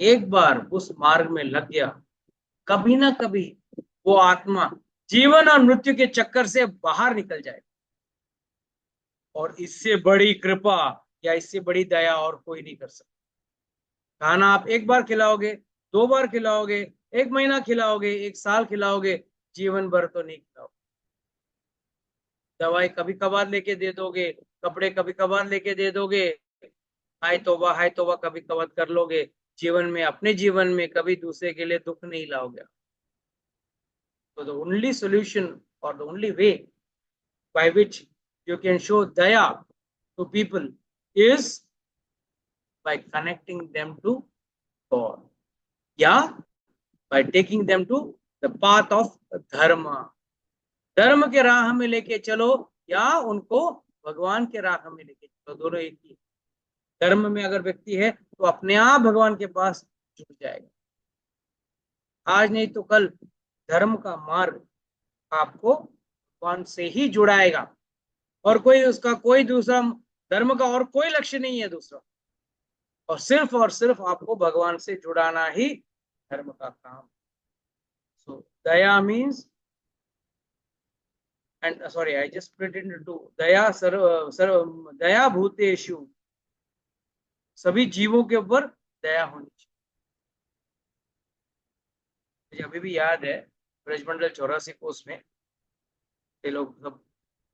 एक बार उस मार्ग में लग गया, कभी ना कभी वो आत्मा जीवन और मृत्यु के चक्कर से बाहर निकल जाए। और इससे बड़ी कृपा या इससे बड़ी दया और कोई नहीं कर सकता। खाना आप एक बार खिलाओगे, दो बार खिलाओगे, एक महीना खिलाओगे, एक साल खिलाओगे, जीवन भर तो नहीं खिलाओगे। दवाई कभी कभार लेके दे दोगे, कपड़े कभी कभार लेके दे दोगे, हाय तौबा कभी कभार कर लोगे। जीवन में, अपने जीवन में कभी दूसरे के लिए दुख नहीं लाओगे। तो द ओनली सॉल्यूशन और the only way by which you can show daya to people is by connecting them to God, या by taking them to the path of dharma। धर्म के राह में लेके चलो या उनको भगवान के राह में लेके चलो, दोनों एक ही। धर्म में अगर व्यक्ति है तो अपने आप भगवान के पास जुड़ जाएगा। आज नहीं तो कल धर्म का मार्ग आपको भगवान से ही जुड़ाएगा, और कोई उसका कोई दूसरा धर्म का और कोई लक्ष्य नहीं है दूसरा, और सिर्फ आपको भगवान से जुड़ाना ही धर्म का काम। सो दया means, and sorry I just split into two, दया सर्व दया भूतेषु, सभी जीवों के ऊपर दया होनी चाहिए। मुझे अभी भी याद है ब्रजमंडल 84 कोस में ये लोग सब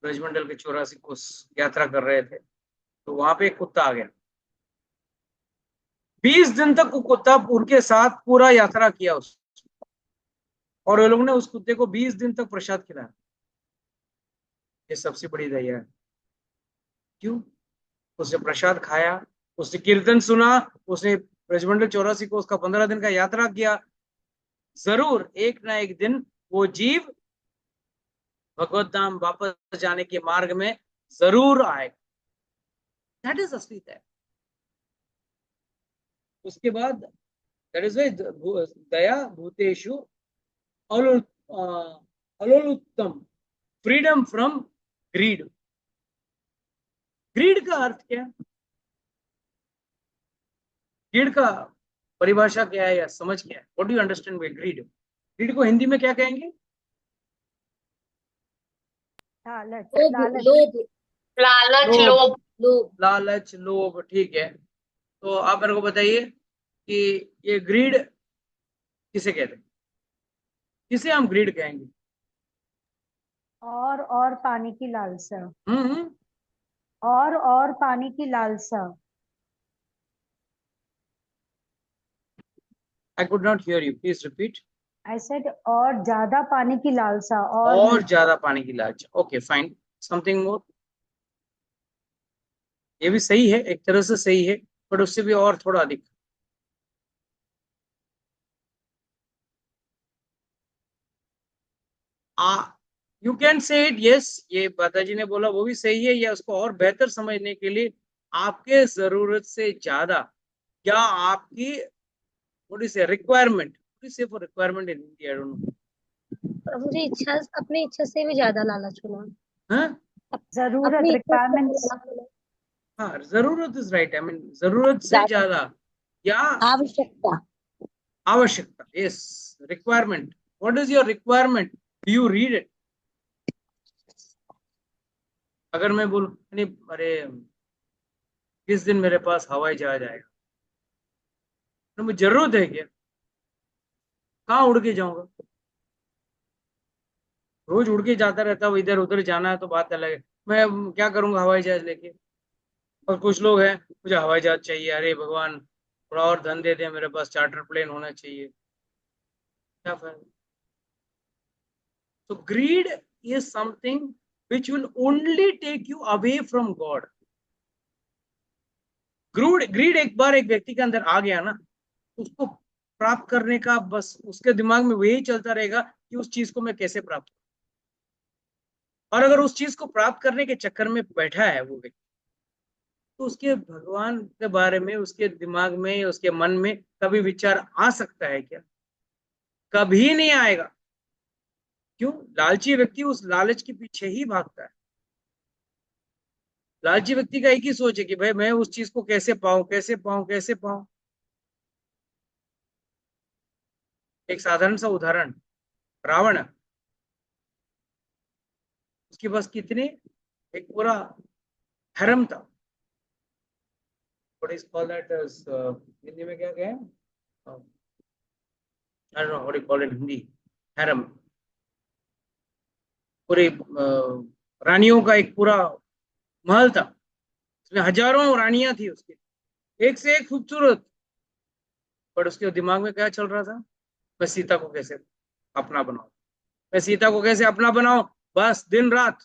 ब्रजमंडल के 84 कोस यात्रा कर रहे थे, तो वहां पे एक कुत्ता आ गया। 20 दिन तक वो कुत्ता उनके साथ पूरा यात्रा किया और ये लोग ने उस कुत्ते को 20 दिन तक प्रसाद खिलाया। ये सबसे बड़ी दया है। क्यों? उसने प्रसाद खाया, उसने कीर्तन सुना, उसने ब्रजमंडल 84 को उसका 15 दिन का यात्रा किया, जरूर एक ना एक दिन वो जीव भगवत धाम वापस जाने के मार्ग में जरूर आएगा। दैट इज असली तय। उसके बाद दैट इज दया भूतेषु अलोलुप्तम, फ्रीडम फ्रॉम ग्रीड। ग्रीड का अर्थ क्या है? ग्रीड का परिभाषा क्या है या समझ क्या है? What do you understand by greed? Greed को हिंदी में क्या कहेंगे? लालच, लोभ, लालच। लोभ, लालच, लोभ, लोभ। लोभ। लालच, लोभ, ठीक है। तो आप मेरे को बताइए कि ये ग्रीड किसे कहते हैं? किसे हम ग्रीड कहेंगे? और पाने की लालसा, हम्म। और पाने की लालसा। I could not hear you. Please repeat. I said और ज्यादा पाने की लालसा, और और ज्यादा पानी की लालच। Okay fine, something more. ये भी सही है, एक तरह से सही है, बट उससे भी और थोड़ा अधिक। You can say it, yes, ये बाताजी ने बोला वो भी सही है, या उसको और बेहतर समझने के लिए आपके जरूरत से ज्यादा, या आपकी व्हाट इज रिक्वायरमेंट, से for requirement in Hindi, I don't no. मुझे इच्छा, अपनी इच्छा से भी ज्यादा लालच होना। हाँ जरूरत, अपनी इच्छा से रिक्वायरमेंट्स, ज्यादा होना। हाँ, जरूरत इज राइट, आई मीन जरूरत से ज्यादा या आवश्यकता। आवश्यकता। Yes, requirement. What is your requirement? Do you read it? अगर मैं बोलूं नहीं, अरे किस दिन मेरे पास हवाई जहाज आएगा, तो मुझे जरूरत है क्या? कहाँ उड़ के जाऊंगा? रोज उड़ के जाता रहता हूँ, इधर उधर जाना है तो बात अलग है, मैं क्या करूंगा हवाई जहाज लेके? और कुछ लोग हैं, मुझे हवाई जहाज चाहिए, अरे भगवान थोड़ा और धन दे दे, मेरे पास चार्टर प्लेन होना चाहिए, क्या फायदा? So greed is something which will only take you away from God. Greed एक बार एक व्यक्ति के अंदर आ गया ना, उसको प्राप्त करने का बस उसके दिमाग में वही चलता रहेगा कि उस चीज को मैं कैसे प्राप्त करूं। और अगर उस चीज को प्राप्त करने के चक्कर में बैठा है वो व्यक्ति, तो उसके भगवान के बारे में उसके दिमाग में, उसके मन में कभी विचार आ सकता है क्या? कभी नहीं आएगा। क्यों? लालची व्यक्ति उस लालच के पीछे ही भागता है। लालची व्यक्ति का एक ही सोच है कि भाई मैं उस चीज को कैसे पाऊं, कैसे पाऊं, कैसे पाऊं। एक साधारण सा उदाहरण, रावण, उसके पास कितने, एक पूरा हरम था। What is call that, Hindi में क्या कहें, आई don't know what you call it Hindi, हरम। पूरे रानियों का एक पूरा महल था, उसमें हजारों रानियां थी उसके, एक से एक खूबसूरत। पर उसके दिमाग में क्या चल रहा था? मैं सीता को कैसे अपना बनाऊं, मैं सीता को कैसे अपना बनाऊं, बस दिन रात।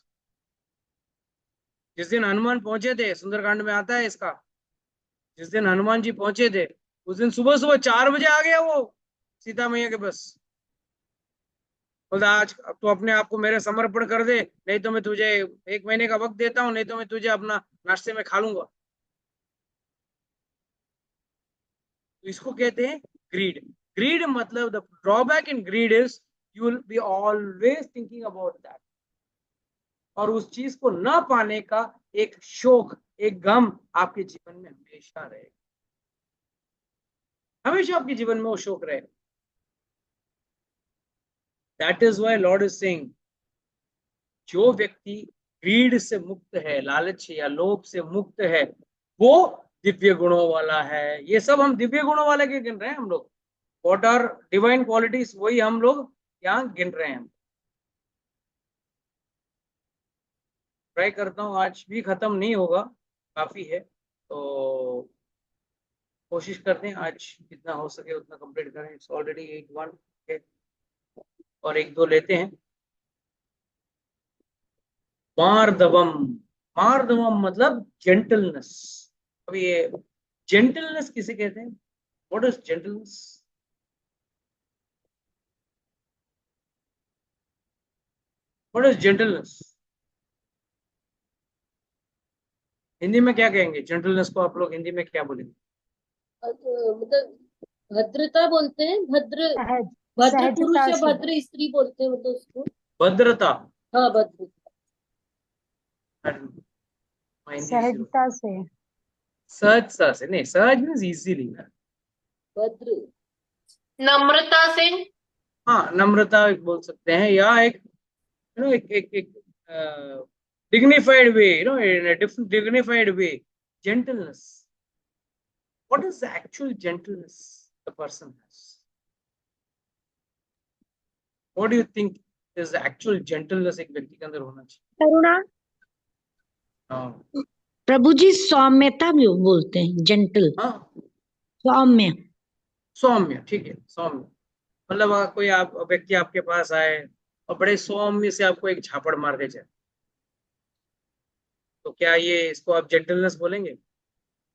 जिस दिन हनुमान पहुंचे थे, सुंदरकांड में आता है इसका, जिस दिन हनुमान जी पहुंचे थे उस दिन सुबह सुबह 4 बजे आ गया वो सीता मैया के बस। बोला आज अब तो अपने आप को मेरे समर्पण कर दे, नहीं तो मैं तुझे 1 महीने का वक्त देता हूँ, नहीं तो मैं तुझे अपना नाश्ते में खा लूंगा। तो इसको कहते हैं ग्रीड। ग्रीड मतलब the drawback in grid is you will be always thinking about that, और उस चीज को न पाने का एक शोक, एक गम आपके जीवन में हमेशा रहेगा, हमेशा आपके जीवन में वो शोक रहेगा। That is why Lord is saying, जो व्यक्ति ग्रीड से मुक्त है, लालच या लोभ से मुक्त है, वो दिव्य गुणों वाला है। ये सब हम दिव्य गुणों वाले के गिन रहे हैं हम लोग, व्हाट आर डिवाइन क्वालिटीज, वही हम लोग यहाँ गिन रहे हैं। ट्राई करता हूँ, आज भी खत्म नहीं होगा, काफी है, तो कोशिश करते हैं आज जितना हो सके उतना कंप्लीट करें। इट्स ऑलरेडी 8:01, और 1-2 लेते हैं। मार्दवम, मार्दवम मतलब जेंटलनेस। अब ये जेंटलनेस किसे कहते हैं? What is gentleness? What is gentleness? Hindi में क्या कहेंगे? जेंटलनेस को आप लोग हिंदी में क्या बोलेंगे? मतलब भद्रता बोलते हैं, भद्र सहज भद्र पुरुष सहजता या से भद्र स्त्री बोलते हैं, मतलब उसको। भद्रता। हाँ, भद्र हिंदी सहजता से सहजता से नहीं, सहज मीन्स इजीली। भद्र नम्रता से। हाँ, नम्रता एक बोल सकते हैं, या एक एक dignified way, in a different dignified way. Gentleness. What is the actual gentleness the person has? What do you think is the actual gentleness एक व्यक्ति के अंदर होना चाहिए? करुणा। हाँ, प्रभु जी सौम्यता भी बोलते हैं, जेंटल, हाँ, सौम्य। सौम्य, ठीक है, सौम्य। मतलब कोई आप व्यक्ति आपके पास आए और बड़े सौम्य से आपको एक झापड़ मार दे जाए, तो क्या ये इसको आप जेंटलनेस बोलेंगे?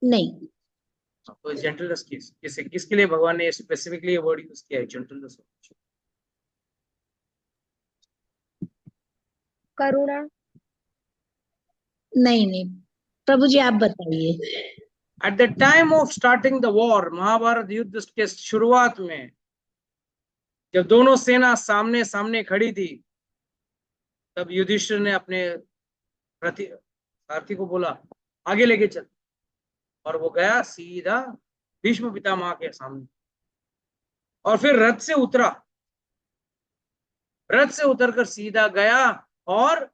नहीं, तो जेंटलनेस किसके लिए भगवान ने स्पेसिफिकली ये वर्ड यूज किया है, जेंटलनेस? करुणा। नहीं, प्रभु जी आप बताइए। At the time of starting the war, Mahabharat युद्ध के शुरुआत में जब दोनों सेना सामने सामने खड़ी थी, तब युधिष्ठिर ने अपने सारथी को बोला आगे लेके चल, और वो गया सीधा भीष्म पितामह के सामने, और फिर रथ से उतरकर सीधा गया और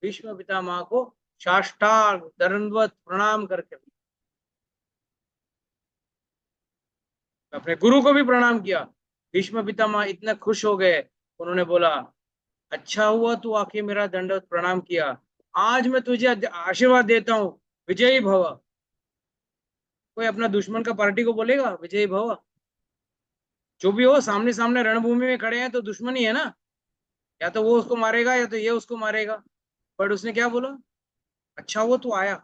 भीष्म पितामह को साष्टांग दंडवत प्रणाम करके अपने गुरु को भी प्रणाम किया। भीष्म पितामह इतने खुश हो गए, उन्होंने बोला अच्छा हुआ तू आके मेरा दंडवत प्रणाम किया, आज मैं तुझे आशीर्वाद देता हूँ, विजयी भव। कोई अपना दुश्मन का पार्टी को बोलेगा विजयी भव? जो भी हो, सामने सामने रणभूमि में खड़े हैं तो दुश्मन ही है ना, या तो वो उसको मारेगा या तो ये उसको मारेगा। बट उसने क्या बोला? अच्छा हुआ तू आया,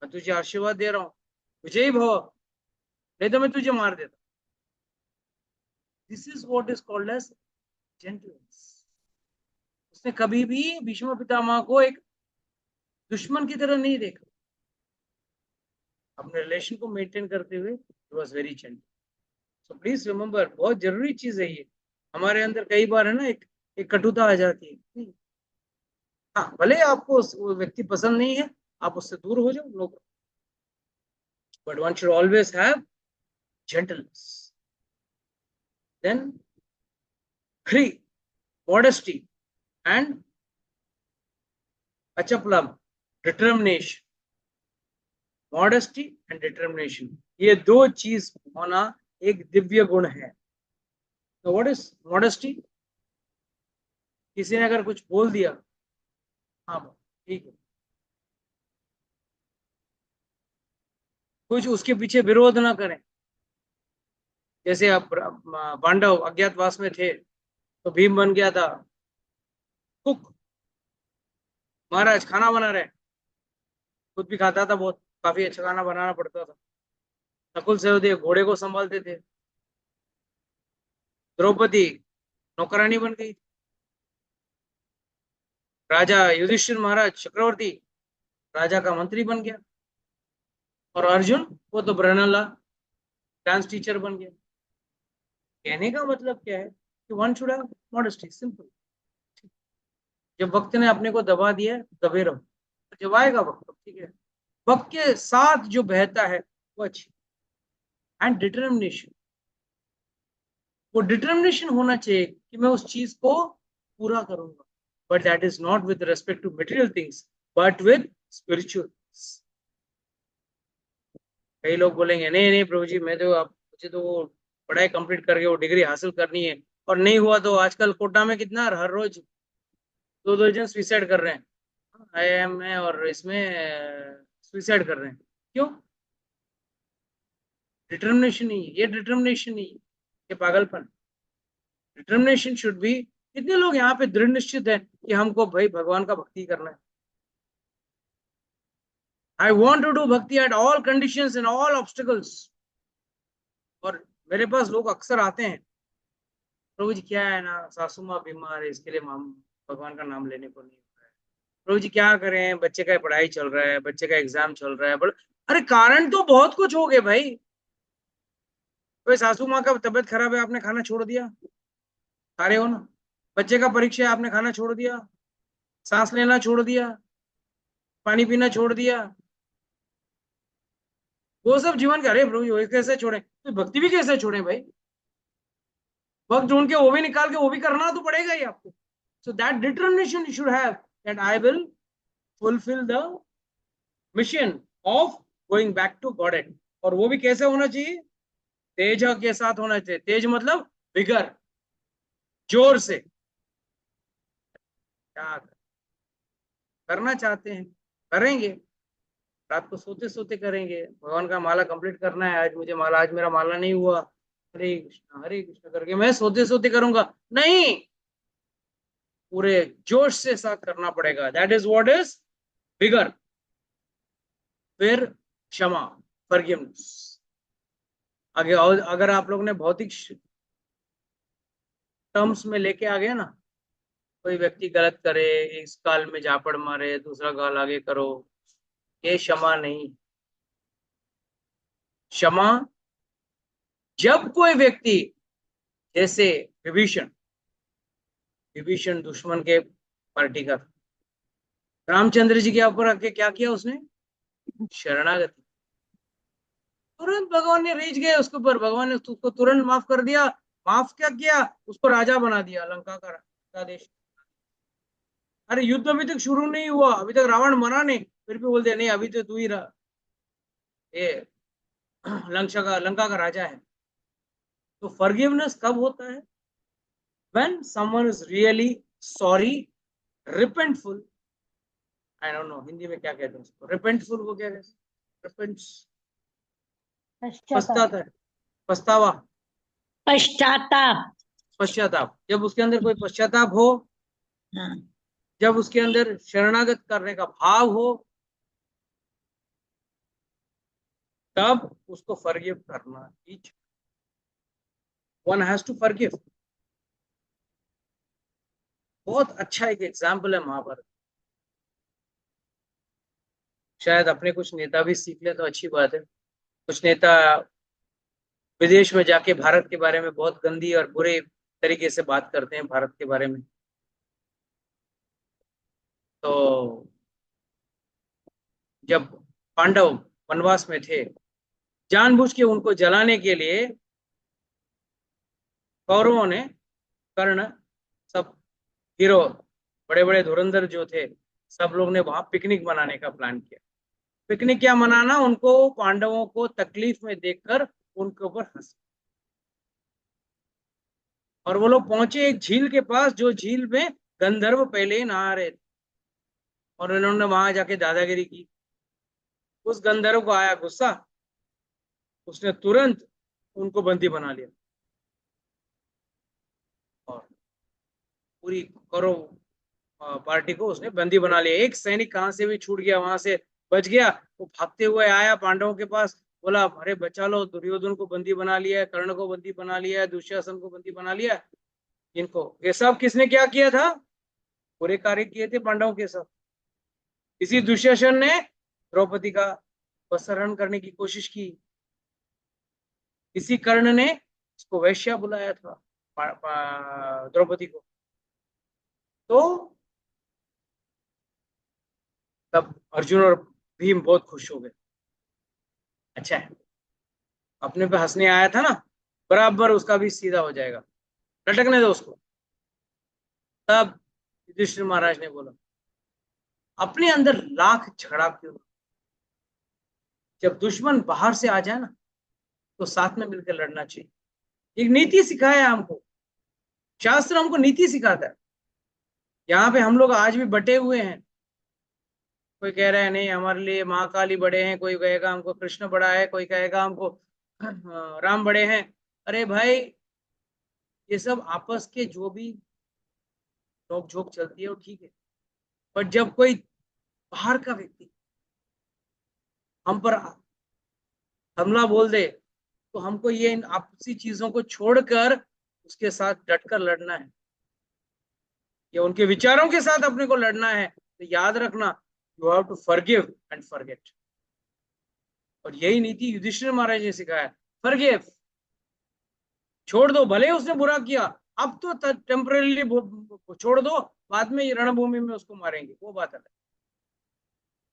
मैं तुझे आशीर्वाद दे रहा हूँ, विजयी भव, नहीं तो मैं तुझे मार देता। This is what is called as gentleness. उसने कभी भी भीष्म पितामह को एक दुश्मन की तरह नहीं देखा, अपने रिलेशन को मेंटेन करते हुए he was very gentle. So please remember, बहुत जरूरी चीज है ये। हमारे अंदर कई बार है ना एक कटुता आ जाती है। हाँ, भले आपको वो व्यक्ति पसंद नहीं है, आप उससे दूर हो जाओ, लोग, but one should always have gentleness. Then 3, modesty and achaplam, determination। Modesty and determination, ये दो चीज होना एक दिव्य गुण है। तो व्हाट इज मॉडेस्टी? किसी ने अगर कुछ बोल दिया, हाँ ठीक है, कुछ उसके पीछे विरोध ना करें। जैसे अब पांडव अज्ञातवास में थे तो भीम बन गया था कुक, महाराज खाना बना रहे, खुद भी खाता था, बहुत काफी अच्छा खाना बनाना पड़ता था। नकुल सहदेव घोड़े को संभालते थे, द्रौपदी नौकरानी बन गई, राजा युधिष्ठिर महाराज चक्रवर्ती राजा का मंत्री बन गया, और अर्जुन वो तो ब्रहणला डांस टीचर बन गया। कहने का मतलब क्या है कि one should have modesty, simple. जब वक्त ने अपने को दबा दिया है, दबे रहो, जब आएगा वक्त, ठीक है, वक्त के साथ जो बहता है वो अच्छी। एंड डिटर्मिनेशन, वो डिटर्मिनेशन होना चाहिए कि मैं उस चीज को पूरा करूंगा, but that is not with respect to material things but with spiritual. कई लोग बोलेंगे नहीं नहीं प्रभु जी, मैं तो आप मुझे तो वो पढ़ाई कंप्लीट करके वो डिग्री हासिल करनी है, और नहीं हुआ तो आजकल कोटा में कितना हर रोज 2 जन सुइसाइड कर रहे हैं, IIM में और इसमें सुइसाइड कर रहे हैं। क्यों? डिटर्मिनेशन नहीं है, ये डिटर्मिनेशन नहीं है, ये पागलपन। डिटर्मिनेशन शुड बी, कितने लोग यहाँ पे दृढ़ निश्चित है कि हमको भाई भगवान का भक्ति करना है, I want to do bhakti at all conditions and all obstacles. और मेरे पास लोग अक्सर आते हैं, प्रभु जी क्या है ना, सासू माँ बीमार है, इसके लिए भगवान का नाम लेने को नहीं हो रहा है। प्रभु जी क्या करें, बच्चे का पढ़ाई चल रहा है, बच्चे का एग्जाम चल रहा है, बड़े अरे कारण तो बहुत कुछ हो गए भाई। कोई सासू माँ का तबीयत खराब है, आपने खाना छोड़ दिया, खा रहे हो ना। बच्चे का परीक्षा है, आपने खाना छोड़ दिया, सांस लेना छोड़ दिया, पानी पीना छोड़ दिया, वो सब जीवन का। अरे प्रभु जी कैसे छोड़े, तो भक्ति भी कैसे छोड़े भाई। वक्त ढूंढ के वो भी निकाल के वो भी करना तो पड़ेगा ही आपको। So that determination you should have that I will fulfil the mission of going back to God. और वो भी कैसे होना चाहिए, तेज के साथ होना चाहिए। तेज मतलब विगर, जोर से। क्या करना चाहते हैं करेंगे, रात को सोते सोते करेंगे। भगवान का माला कंप्लीट करना है, आज मुझे माला, आज मेरा माला नहीं हुआ, हरे कृष्ण करके मैं सोते सोते करूंगा, नहीं, पूरे जोश से साथ करना पड़ेगा। That is what is vigour. फिर क्षमा, फॉरगिवनेस। आगे और अगर आप लोग ने भौतिक टर्म्स में लेके आ गए ना, कोई व्यक्ति गलत करे, इस काल में झापड़ मारे, दूसरा गाल आगे करो, ये क्षमा नहीं। क्षमा जब कोई व्यक्ति, जैसे विभीषण, विभीषण दुश्मन के पार्टी का था, रामचंद्र जी के ऊपर आके क्या किया उसने, शरणागति। तुरंत भगवान ने रीझ गए उसके ऊपर, भगवान ने उसको तुरंत माफ कर दिया। माफ क्या किया, उसको राजा बना दिया, लंका का देश। अरे युद्ध अभी तक शुरू नहीं हुआ, अभी तक रावण मरा नहीं, फिर भी बोल दिया नहीं अभी तो तू ही ये लंका का राजा है। तो फॉरगिवनेस कब होता है, when someone is really sorry, repentful, I don't know Hindi में क्या कहते हैं उसको, repentful वो क्या कहते हैं, पश्चाताप, पछतावा, पश्चाताप। पश्चाताप। जब उसके अंदर कोई पश्चाताप हो, हाँ। जब उसके अंदर शरणागत करने का भाव हो, तब उसको फॉरगिव करना ही। One has to forgive. बहुत अच्छा एक एग्जाम्पल है महाभारत। शायद अपने कुछ नेता भी सीख ले तो अच्छी बात है। कुछ नेता विदेश में जाके भारत के बारे में बहुत गंदी और बुरे तरीके से बात करते हैं भारत के बारे में। तो जब पांडव वनवास में थे, जानबूझ के उनको जलाने के लिए कौरवों ने, कर्ण, सब हीरो, बड़े बड़े धुरंधर जो थे, सब लोग ने वहां पिकनिक मनाने का प्लान किया। पिकनिक क्या मनाना, उनको पांडवों को तकलीफ में देखकर उनके ऊपर हंस। और वो लोग पहुंचे एक झील के पास, जो झील में गंधर्व पहले ही नहा रहे थे, और इन्होंने वहां जाके दादागिरी की। उस गंधर्व को आया गुस्सा, उसने तुरंत उनको बंदी बना लिया और पूरी कौरव पार्टी को उसने बंदी बना लिया। एक सैनिक कहां से भी छूट गया, वहां से बच गया। वो भागते हुए आया पांडवों के पास, बोला अरे बचा लो, दुर्योधन को बंदी बना लिया है, कर्ण को बंदी बना लिया है, दुशासन को बंदी बना लिया है। इनको ये सब किसने क्या किया था, बुरे कार्य किए थे पांडवों के साथ। इसी दुशासन ने द्रौपदी का अपहरण करने की कोशिश की। इसी कर्ण ने इसको वैश्या बुलाया था द्रौपदी को। तो तब अर्जुन और भीम बहुत खुश हो गए। अच्छा है, अपने पे हंसने आया था ना, बराबर उसका भी सीधा हो जाएगा, लटकने दो उसको। तब युधिष्ठिर महाराज ने बोला अपने अंदर लाख झगड़ा क्यों, जब दुश्मन बाहर से आ जाए ना तो साथ में मिलकर लड़ना चाहिए। एक नीति सिखाया हमको, शास्त्र हमको नीति सिखाता है। यहाँ पे हम लोग आज भी बटे हुए हैं। कोई कह रहा है नहीं हमारे लिए महाकाली बड़े हैं, कोई कहेगा हमको कृष्ण बड़ा है, कोई कहेगा हमको राम बड़े हैं। अरे भाई ये सब आपस के जो भी नोक झोंक चलती है वो ठीक है, पर जब कोई बाहर का व्यक्ति हम पर हमला बोल दे तो तो हमको ये इन आपसी चीजों को छोड़कर उसके साथ डटकर लड़ना है, या उनके विचारों के साथ अपने को लड़ना है। तो याद रखना, you have to forgive and forget. और यही नीति युधिष्ठिर महाराज ने सिखाया, फॉरगिव, छोड़ दो, भले उसने बुरा किया, अब तो टेम्पररीली छोड़ दो, बाद में रणभूमि में उसको मारेंगे, वो बात अलग।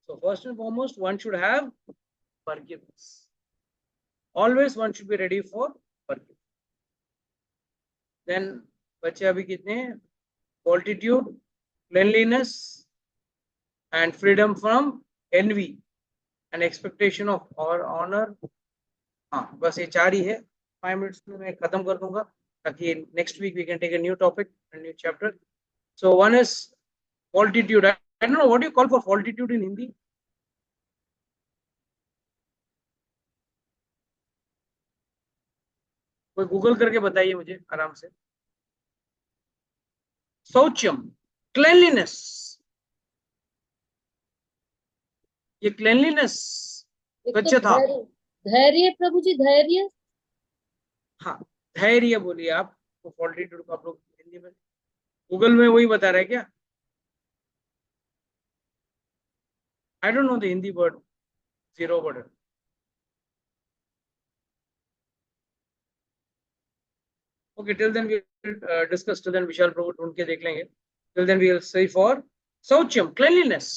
So first and foremost one should have forgiveness, always one should be ready for forgive. Then बच्चे अभी कितने हैं? fortitude, cleanliness and freedom from envy and expectation of or honor। हाँ, बस ये 4 ही है। 5 मिनट्स में मैं खत्म कर दूंगा, ताकि next week we can take a new topic, a new chapter। So one is fortitude। I don't know what do you call for fortitude in Hindi। कोई गूगल करके बताइए मुझे आराम से। शौचम, क्लेanliness, ये क्लेanliness, एक तो स्वच्छता। धैर्य, धैर्य प्रभु जी, धैर्य। हाँ, धैर्य बोलिए आप, तो फॉर्टिट्यूड को आप लोग हिंदी में गूगल में वही बता रहे हैं क्या? I don't know the Hindi word, 0 word. Okay, till then we discuss, till then Vishal प्रभु ढूंढ के देख लेंगे। Till then we will see for शौचम, क्लेanliness।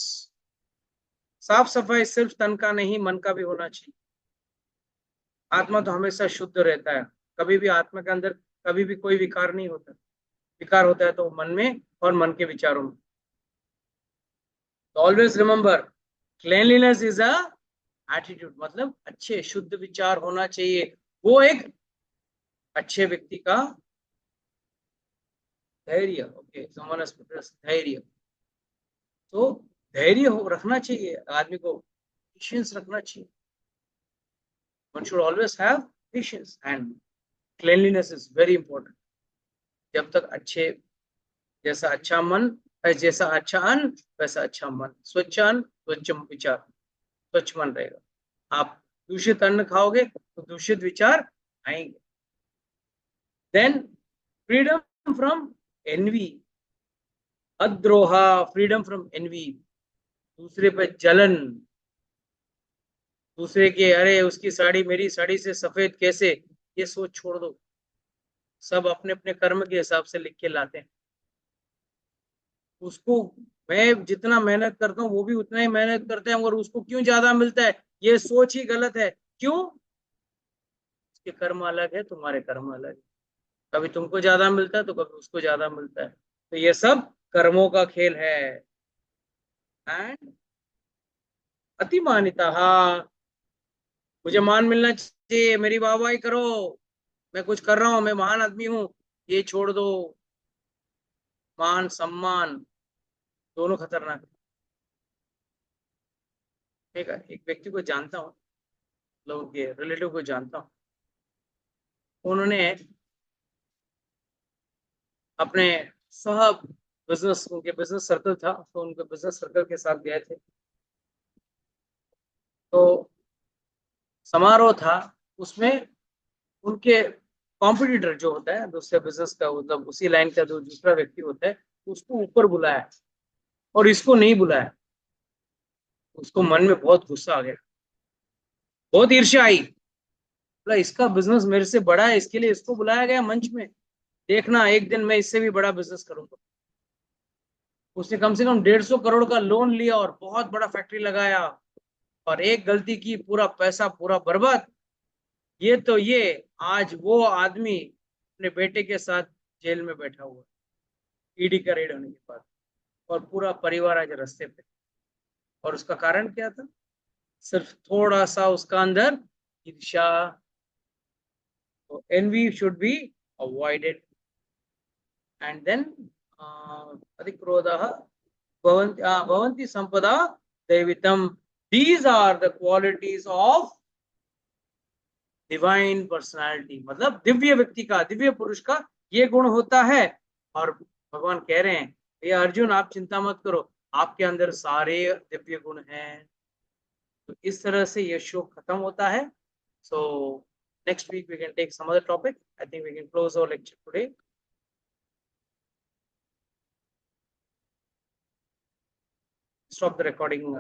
साफ सफाई सिर्फ तन का नहीं, मन का भी होना चाहिए। आत्मा तो हमेशा शुद्ध रहता है, कभी भी आत्मा के अंदर कभी भी कोई विकार नहीं होता। विकार होता है तो मन में और मन के विचारों में। Always remember, cleanliness is a attitude, मतलब अच्छे शुद्ध विचार होना चाहिए। वो एक अच्छे व्यक्ति का धैर्य। ओके, समवन हैज प्रोड्यूस्ड धैर्य। तो धैर्य रखना चाहिए आदमी को, पेशेंस रखना चाहिए। One should always have patience and cleanliness is very important। जब तक अच्छे, जैसा अच्छा मन, जैसा अच्छा अन्न वैसा अच्छा मन, स्वच्छ अन्न स्वच्छ विचार, स्वच्छ मन रहेगा। आप दूषित अन्न खाओगे तो दूषित विचार आएंगे। देन फ्रीडम फ्रॉम एनवी, अद्रोहा, फ्रीडम फ्रॉम एनवी, दूसरे पे जलन, दूसरे के अरे उसकी साड़ी मेरी साड़ी से सफेद कैसे, ये सोच छोड़ दो। सब अपने अपने कर्म के हिसाब से लिख के लाते हैं। उसको मैं जितना मेहनत करता हूँ वो भी उतना ही मेहनत करते हैं, मगर उसको क्यों ज्यादा मिलता है, ये सोच ही गलत है। क्यों? उसके कर्म अलग है, तुम्हारे कर्म अलग है। कभी तुमको ज्यादा मिलता है तो कभी उसको ज्यादा मिलता है। तो ये सब कर्मों का खेल है। एंड अतिमानिता, मुझे मान मिलना चाहिए, मेरी वाहवाही करो, मैं कुछ कर रहा हूं, मैं महान आदमी हूं, ये छोड़ दो। मान सम्मान दोनों खतरनाक है। ठीक है, एक व्यक्ति को जानता हूँ, लोगों के रिलेटिव को जानता हूँ, उन्होंने अपने साहब बिजनेस, उनके बिजनेस सर्कल था, तो उनके बिजनेस सर्कल के साथ गए थे। तो समारोह था, उसमें उनके कॉम्पिटिटर जो होता है दूसरे बिजनेस का, मतलब उसी लाइन का जो दूसरा व्यक्ति होता है, उसको ऊपर बुलाया और इसको नहीं बुलाया। उसको मन में बहुत गुस्सा आ गया, बहुत ईर्ष्या आई। बोला इसका बिजनेस मेरे से बड़ा है, इसके लिए इसको बुलाया गया मंच में, देखना एक दिन मैं इससे भी बड़ा बिजनेस करूंगा। उसने कम से कम 150 करोड़ का लोन लिया और बहुत बड़ा फैक्ट्री लगाया, और एक गलती की, पूरा पैसा पूरा बर्बाद। ये आज वो आदमी अपने बेटे के साथ जेल में बैठा हुआ, ईडी का रेड होने के बाद, और पूरा परिवार आज रास्ते पे। और उसका कारण क्या था? सिर्फ थोड़ा सा उसका अंदर ईर्ष्या। तो envy should be avoided। and then अधिक्रोधः भवन्ति संपदा दैवितम। these are the qualities of divine personality, मतलब दिव्य व्यक्ति का, दिव्य पुरुष का ये गुण होता है। और भगवान कह रहे हैं, ये अर्जुन आप चिंता मत करो, आपके अंदर सारे दिव्य गुण हैं। तो इस तरह से ये शोक खत्म होता है। सो Next week we can take some other topic. I think we can close our lecture today. Stop the recording.